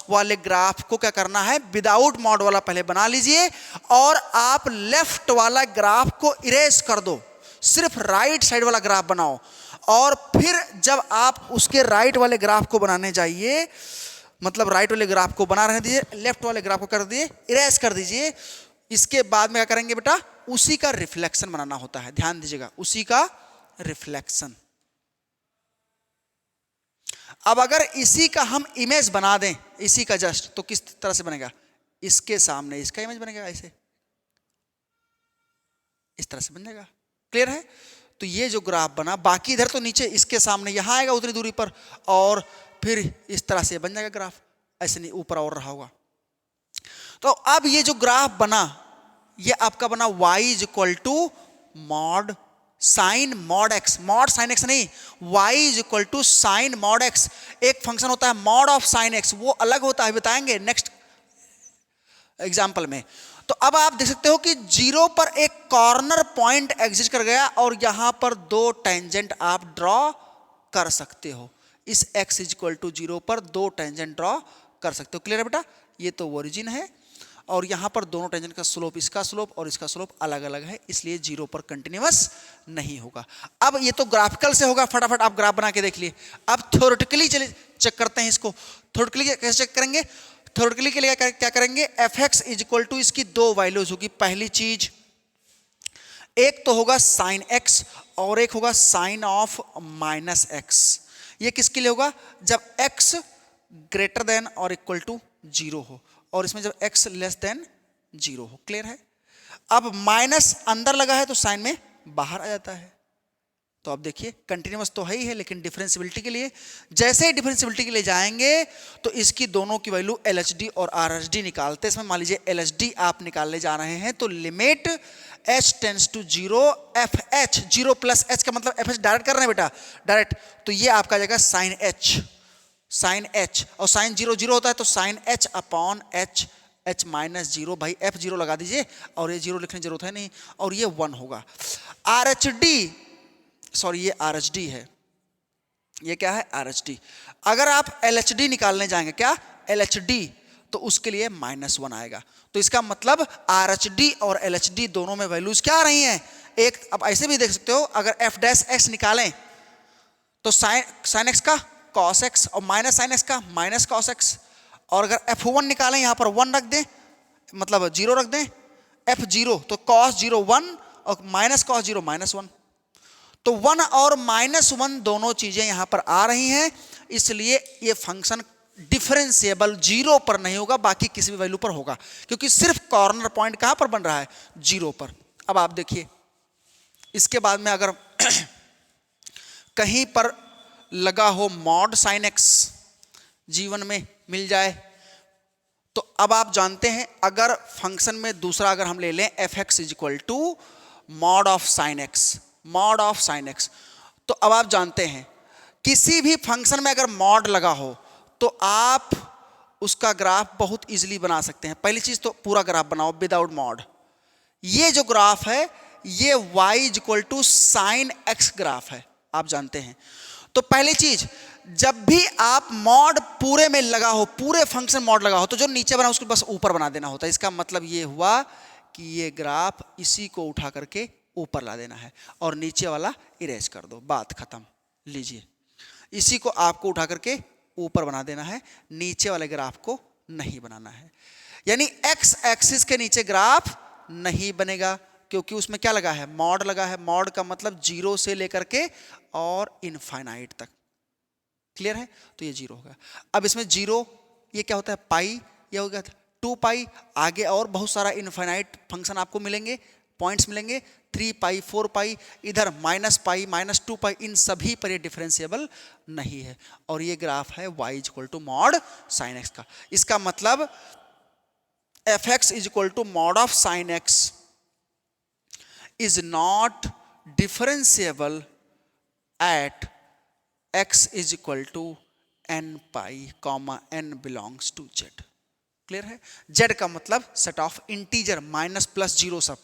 वाले ग्राफ को क्या करना है, विदाउट मॉड वाला पहले बना लीजिए, और आप लेफ्ट वाला ग्राफ को इरेज कर दो, सिर्फ राइट साइड वाला ग्राफ बनाओ। और फिर जब आप उसके राइट वाले ग्राफ को बनाने जाइए, मतलब राइट वाले ग्राफ को बना रहने दीजिए, लेफ्ट वाले ग्राफ को कर दीजिए, इरेज कर दीजिए। इसके बाद में क्या करेंगे बेटा, उसी का रिफ्लेक्शन बनाना होता है, ध्यान दीजिएगा, उसी का रिफ्लेक्शन। अब अगर इसी का हम इमेज बना दें, इसी का जस्ट, तो किस तरह से बनेगा, इसके सामने इसका इमेज बनेगा, ऐसे इस तरह से बन जाएगा। क्लियर है? तो ये जो ग्राफ बना, बाकी इधर तो नीचे इसके सामने यहां आएगा उतनी दूरी पर, और फिर इस तरह से बन जाएगा ग्राफ, ऐसे नहीं ऊपर और रहा होगा। तो अब ये जो ग्राफ बना, ये आपका बना y is equal to mod sine mod x, mod sine x नहीं, y is equal to sine mod x। एक फंक्शन होता है मॉड ऑफ साइन x, वो अलग होता है, बताएंगे नेक्स्ट एग्जाम्पल में। तो अब आप देख सकते हो कि जीरो पर एक कॉर्नर पॉइंट एग्जिस्ट कर गया, और यहां पर 2 टेंजेंट आप ड्रॉ कर सकते हो। इस x इज इक्वल टू 0 पर 2 टेंजेंट ड्रॉ कर सकते हो। क्लियर है बेटा? ये तो ओरिजिन है, और यहां पर दोनों टेंजेंट का स्लोप, इसका स्लोप और इसका स्लोप अलग अलग है, इसलिए 0 पर कंटिन्यूअस नहीं होगा। अब ये तो ग्राफिकल से होगा, फटाफट आप ग्राफ बना के देख लिए। अब थ्योरेटिकली चलिए चेक करते हैं इसको। थ्योरेटिकली कैसे चेक करेंगे, थ्योरेटिकली के लिए क्या करेंगे, fx इज इक्वल टू इसकी 2 वैल्यूज होगी। पहली चीज, एक तो होगा साइन x और एक होगा साइन ऑफ माइनस x। ये किसके लिए होगा, जब x ग्रेटर देन और इक्वल टू 0 हो, और इसमें जब x लेस देन 0 हो। क्लियर है? अब माइनस अंदर लगा है तो साइन में बाहर आ जाता है। तो अब देखिए, कंटिन्यूअस तो है ही है, लेकिन डिफरेंशियबिलिटी के लिए, जैसे ही डिफरेंशियबिलिटी के लिए जाएंगे तो इसकी दोनों की वैल्यू LHD और RHD निकालते हैं। इसमें मान लीजिए LHD आप निकालने जा रहे हैं, तो limit h tends to 0 fh, 0 plus h का मतलब fh डायरेक्ट कर रहे हैं बेटा, डायरेक्ट। तो ये आपका जाएगा साइन h, साइन h, और साइन 0 0 होता है तो sine h upon h, h minus 0, भाई f0 लगा दीजिए, और ये 0 लिखने की जरूरत है नहीं, और ये 1 होगा। RHD, सॉरी ये RHD है, ये क्या है RHD। अगर आप LHD निकालने जाएंगे, क्या LHD, तो उसके लिए -1 आएगा। तो इसका मतलब RHD और LHD दोनों में वैल्यूज क्या आ रही हैं, एक। अब ऐसे भी देख सकते हो, अगर f डैश x निकालें तो साइन x का cos x, और माइनस साइन x का माइनस cos x, और अगर F1 निकालें यहाँ पर 1 रख दें, मतलब 0 रख दें, F0 तो cos 0 1 और माइनस cos 0 -1, तो 1 और -1 दोनों चीजें यहां पर आ रही हैं, इसलिए ये फंक्शन डिफरेंशिएबल 0 पर नहीं होगा, बाकी किसी भी वैल्यू पर होगा, क्योंकि सिर्फ कॉर्नर पॉइंट कहां पर बन रहा है, 0 पर। अब आप देखिए इसके बाद में अगर कहीं पर लगा हो मॉड साइन एक्स जीवन में मिल जाए, तो अब आप जानते हैं अगर फंक्शन में दूसरा अगर हम ले लें f x is equal to mod of sine x, mod of sine x, तो अब आप जानते हैं किसी भी फंक्शन में अगर मॉड लगा हो तो आप उसका ग्राफ बहुत इजीली बना सकते हैं। पहली चीज तो पूरा ग्राफ बनाओ विदाउट मॉड। ये जो ग्राफ है ये y is equal to sine x graph है, आप जानते हैं। तो पहली चीज, जब भी आप मॉड पूरे में लगा हो, पूरे फंक्शन मॉड लगा हो, तो जो नीचे बना उसको बस ऊपर बना देना होता है। इसका मतलब ये हुआ कि ये ग्राफ इसी को उठा करके ऊपर ला देना है और नीचे वाला इरेज कर दो, बात खत्म। लीजिए, इसी को आपको उठा करके ऊपर बना देना है, नीचे वाले ग्राफ को नहीं बनाना है। यानी एक्स एक्सिस के नीचे ग्राफ नहीं बनेगा, क्योंकि उसमें क्या लगा है, मॉड लगा है। मॉड का मतलब 0 से लेकर के और इनफाइनाइट तक। क्लियर है? तो ये 0 होगा। अब इसमें 0 ये क्या होता है, पाई, ये हो गया 2 पाई। आगे और बहुत सारा इनफाइनाइट फंक्शन आपको मिलेंगे, पॉइंट्स मिलेंगे, 3 पाई, 4 पाई, इधर माइनस पाई, -2 पाई, इन सभी पर ये डिफरेंशिएबल नहीं है। और ये ग्राफ है y is equal to mod sine x का। इसका मतलब f x is equal to mod of sine x is not differentiable at x is equal to n pi comma n belongs to z। Clear है? z का मतलब set of integer, minus plus 0 सब।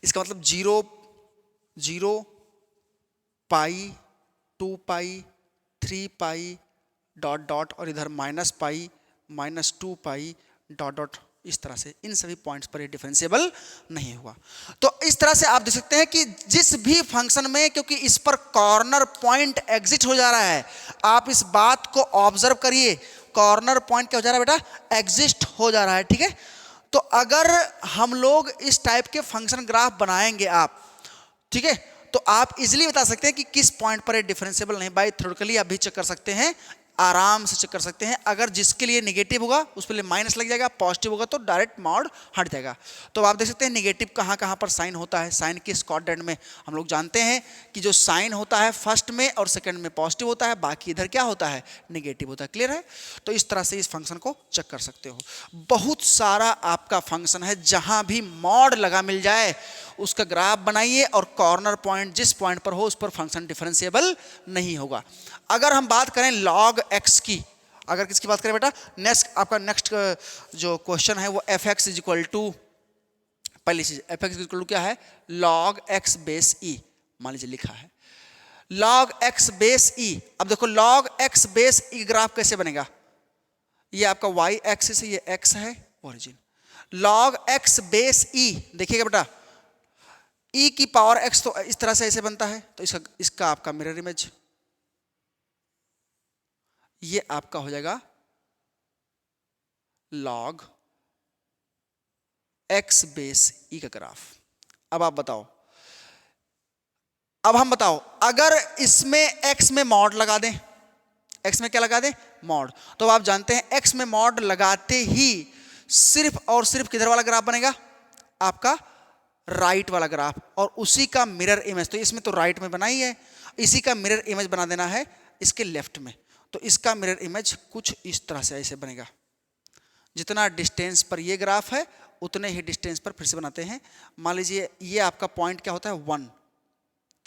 इसका मतलब 0 0 पाई, 2 पाई, 3 Pie dot dot, और इधर minus pi, -2 Pie dot dot. इस तरह से इन सभी पॉइंट्स पर ये डिफरेंशिएबल नहीं हुआ। तो इस तरह से आप देख सकते हैं कि जिस भी फंक्शन में, क्योंकि इस पर कॉर्नर पॉइंट एग्जिट हो जा रहा है, आप इस बात को ऑब्जर्व करिए, कॉर्नर पॉइंट क्या हो जा रहा है बेटा, एग्जिस्ट हो जा रहा है। ठीक है? तो अगर हम लोग इस टाइप के फंक्शन ग्राफ बनाएंगे आप, ठीक है, तो आप इजीली बता सकते हैं कि किस पॉइंट पर ये डिफरेंशिएबल नहीं। बाय थ्योरेटिकली आप भी चेक कर सकते हैं, आराम से चेक कर सकते हैं। अगर जिसके लिए नेगेटिव होगा उस पर माइनस लग जाएगा, पॉजिटिव होगा तो डायरेक्ट मॉड हट जाएगा। तो आप देख सकते हैं नेगेटिव कहाँ कहाँ पर साइन होता है। साइन के स्क्वाड्रेंट में हम लोग जानते हैं कि जो साइन होता है फर्स्ट में और सेकंड में पॉजिटिव होता है, बाकी इधर क्या होता है, नेगेटिव होता है। क्लियर है? तो इस तरह से इस फंक्शन को चेक कर सकते हो। बहुत सारा आपका फंक्शन है, जहां भी मॉड लगा मिल जाए उसका ग्राफ बनाइए और कॉर्नर पॉइंट जिस पॉइंट पर हो उस पर फंक्शन डिफरेंशिएबल नहीं होगा। अगर हम बात करें log x की, अगर किसकी बात करें बेटा, नेक्स्ट जो क्वेश्चन है वो f x is equal to, पहली चीज f x is equal to क्या है, log x बेस e। मान लीजिए लिखा है log x बेस e। अब देखो log x base e graph कैसे बनेगा, ये आपका y एक्सिस है, ये x है origin. log x base e देखिएगा बेटा, e की पावर x तो इस तरह से ऐसे बनता है, तो इसका आपका मिरर इमेज ये आपका हो जाएगा log x बेस e का ग्राफ। अब आप बताओ, अब हम बताओ अगर इसमें x में मॉड लगा दें, x में क्या लगा दें, मॉड, तो आप जानते हैं x में मॉड लगाते ही सिर्फ और सिर्फ किधर वाला ग्राफ बनेगा, आपका राइट वाला ग्राफ, और उसी का मिरर इमेज, तो इसमें तो राइट में बना ही है, इसी का मिरर इमेज बना देना है इसके लेफ्ट में। तो इसका मिरर इमेज कुछ इस तरह से ऐसे बनेगा। जितना डिस्टेंस पर ये ग्राफ है उतने ही डिस्टेंस पर फिर से बनाते हैं। मान लीजिए ये आपका पॉइंट क्या होता है, 1,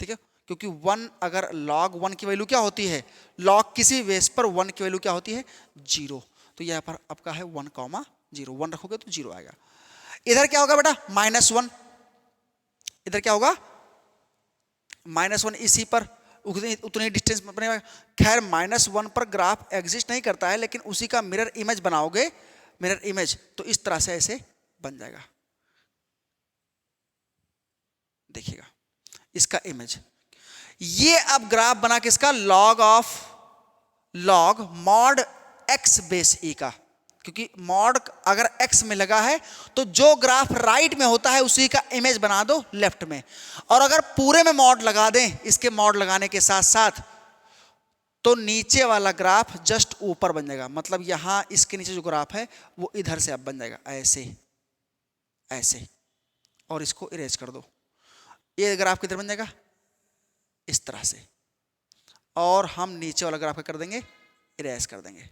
ठीक है, क्योंकि 1 अगर log 1 की वैल्यू क्या होती है, log किसी भी बेस पर 1 की वैल्यू क्या होती है, 0। तो यहाँ पर आपका है 1,0, 1 रखोगे तो 0 आएगा। इधर क्या होगा बेटा, -1, इधर क्या होगा, -1, इसी पर उतनी डिस्टेंस बनेगा। खैर -1 पर ग्राफ एग्जिस्ट नहीं करता है, लेकिन उसी का मिरर इमेज बनाओगे, मिरर इमेज, तो इस तरह से ऐसे बन जाएगा। देखिएगा इसका इमेज, ये अब ग्राफ बना किसका, log mod x base e का, क्योंकि मॉड अगर x में लगा है तो जो ग्राफ राइट में होता है उसी का इमेज बना दो लेफ्ट में, और अगर पूरे में मॉड लगा दें इसके मॉड लगाने के साथ साथ, तो नीचे वाला ग्राफ जस्ट ऊपर बन जाएगा। मतलब यहां इसके नीचे जो ग्राफ है वो इधर से अब बन जाएगा ऐसे ऐसे, और इसको इरेज कर दो। ये ग्राफ किधर बन जाएगा, इस तरह से, और हम नीचे वाला ग्राफ कर देंगे, इरेज कर देंगे,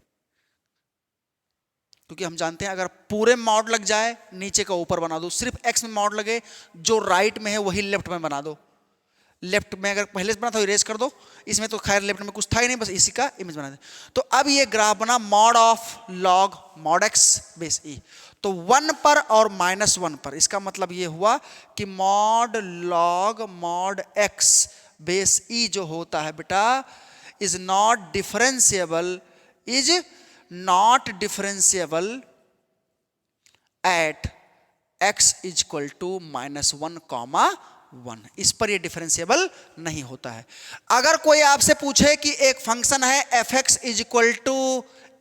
क्योंकि हम जानते हैं अगर पूरे मॉड लग जाए नीचे का ऊपर बना दो, सिर्फ एक्स में मॉड लगे जो राइट में है वही लेफ्ट में बना दो। लेफ्ट में अगर पहले से बना था इरेज कर दो, इसमें तो खैर लेफ्ट में कुछ था ही नहीं, बस इसी का इमेज बना दे। तो अब ये ग्राफ बना mod of log mod X base E, तो 1 पर और -1 पर, इसका मतलब ये हुआ कि mod log mod X base E जो होता है बेटा is not differentiable, is not differentiable at x is equal to -1, (1) इस पर ये डिफरेंशिएबल नहीं होता है। अगर कोई आपसे पूछे कि एक फंक्शन है f(x) is equal to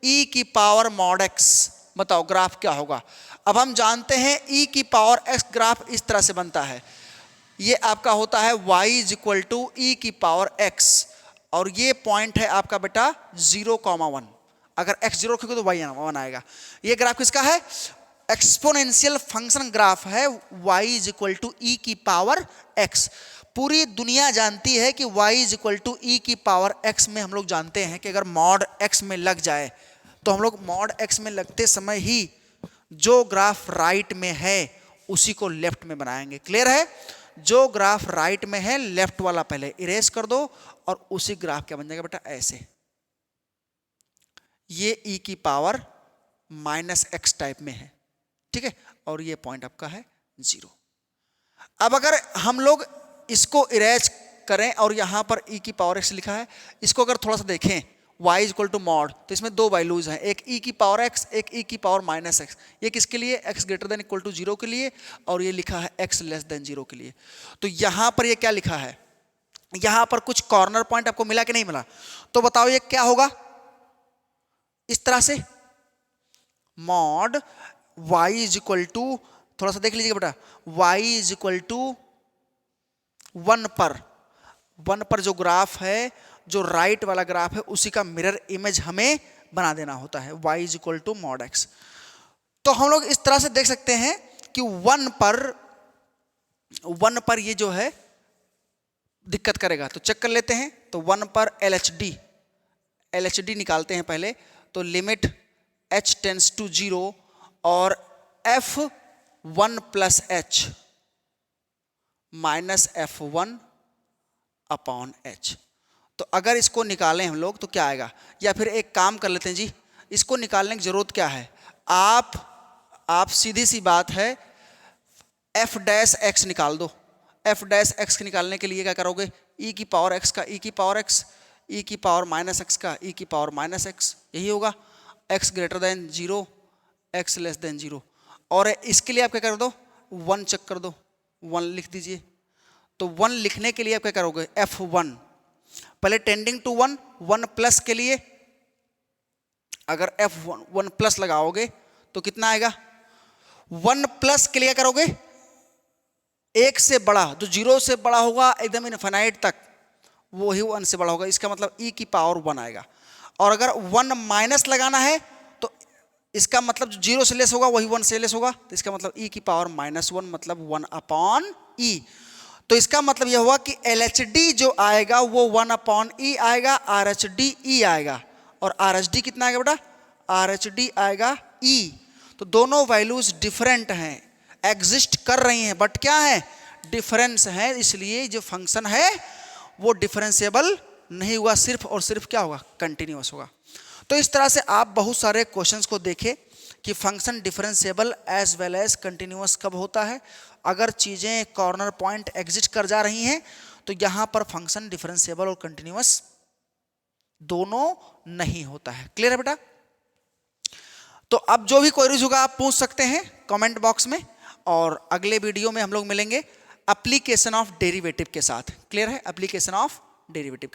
e की पावर मॉड x, बताओ ग्राफ क्या होगा। अब हम जानते हैं e की पावर x ग्राफ इस तरह से बनता है, ये आपका होता है y is equal to e की पावर x, और ये पॉइंट है आपका बेटा 0,1, अगर x 0 रखोगे तो y 1 आएगा। ये ग्राफ किसका है, एक्सपोनेंशियल फंक्शन ग्राफ है, y is equal to e की पावर x। पूरी दुनिया जानती है कि y is equal to e की पावर x में हम लोग जानते हैं कि अगर मॉड x में लग जाए तो हम लोग मॉड x में लगते समय ही जो ग्राफ राइट में है उसी को लेफ्ट में बनाएंगे। क्लियर है, जो ग्राफ राइट में है लेफ्ट वाला पहले इरेज कर दो, और उसी ग्राफ क्या बन जाएगा बेटा ऐसे, ये e की पावर -x टाइप में है, ठीक है, और ये पॉइंट आपका है 0। अब अगर हम लोग इसको इरेज करें और यहां पर e की पावर x लिखा है, इसको अगर थोड़ा सा देखें y is equal to mod, तो इसमें दो वैल्यूज हैं, एक e की पावर x, एक e की पावर -x। ये किसके लिए, x greater than equal to 0 के लिए, और ये लिखा है x लेस देन 0 के लिए। तो यहां पर ये क्या लिखा है, यहां पर कुछ कॉर्नर पॉइंट आपको मिला कि नहीं मिला, तो बताओ ये क्या होगा, इस तरह से mod y is equal to, थोड़ा सा देख लीजिएगा बेटा, y इज इक्वल टू 1 पर जो ग्राफ है, जो राइट वाला ग्राफ है उसी का मिरर इमेज हमें बना देना होता है, y is equal to mod x। तो हम लोग इस तरह से देख सकते हैं कि 1 पर ये जो है दिक्कत करेगा, तो चेक कर लेते हैं। तो 1 पर LHD निकालते हैं पहले, तो लिमिट h टेंस टू 0 और f1 plus h minus f1 upon h। तो अगर इसको निकालें हम लोग तो क्या आएगा, या फिर एक काम कर लेते हैं जी, इसको निकालने की जरूरत क्या है, आप सीधी सी बात है f डैश x निकाल दो। f डैश x निकालने के लिए क्या करोगे, e की पावर x का e की पावर x, e की पावर -x का e की पावर -x, यही होगा। x greater then 0, x less then 0, और इसके लिए आप क्या कर दो, 1 चेक कर दो, 1 लिख दीजिए। तो 1 लिखने के लिए आप क्या करोगे, f1 पहले टेंडिंग टू 1, 1 प्लस के लिए अगर f1 प्लस लगाओगे तो कितना आएगा, 1 प्लस के लिए क्या करोगे, 1 से बड़ा, जो 0 से बड़ा होगा एकदम इनफिनाइट तक वो ही 1 से बड़ा होगा, इसका मतलब e की पावर 1 आएगा। और अगर 1 माइनस लगाना है तो इसका मतलब जो 0 से लेस होगा वही 1 से लेस होगा, तो इसका मतलब e की पावर -1 मतलब 1 अपॉन e। तो इसका मतलब यह हुआ कि LHD जो आएगा वो 1 अपॉन e आएगा, RHD e आएगा, और RHD कितना आएगा बेटा, RHD आएगा e। तो दोनों वैल्यूज डिफरेंट हैं, एग्जिस्ट कर रही हैं, बट क्या है, डिफरेंस है, इसलिए जो फंक्शन है वो डिफरेंशिएबल नहीं हुआ, सिर्फ और सिर्फ क्या होगा, कंटिन्यूअस होगा। तो इस तरह से आप बहुत सारे क्वेश्चंस को देखें कि function differentiable as well as continuous कब होता है। अगर चीज़ें कॉर्नर पॉइंट एग्जिस्ट कर जा रही हैं तो यहाँ पर फंक्शन डिफरेंशिएबल और कंटिन्यूअस दोनों नहीं होता है। क्लियर है बेटा। तो अब जो भी क्वेरीज होगा आप पूछ सकते हैं कमेंट बॉक्स में, और अगले वीडियो में हम लोग मिलेंगे एप्लीकेशन ऑफ डेरिवेटिव के साथ। क्लियर है, एप्लीकेशन ऑफ डेरिवेटिव के साथ।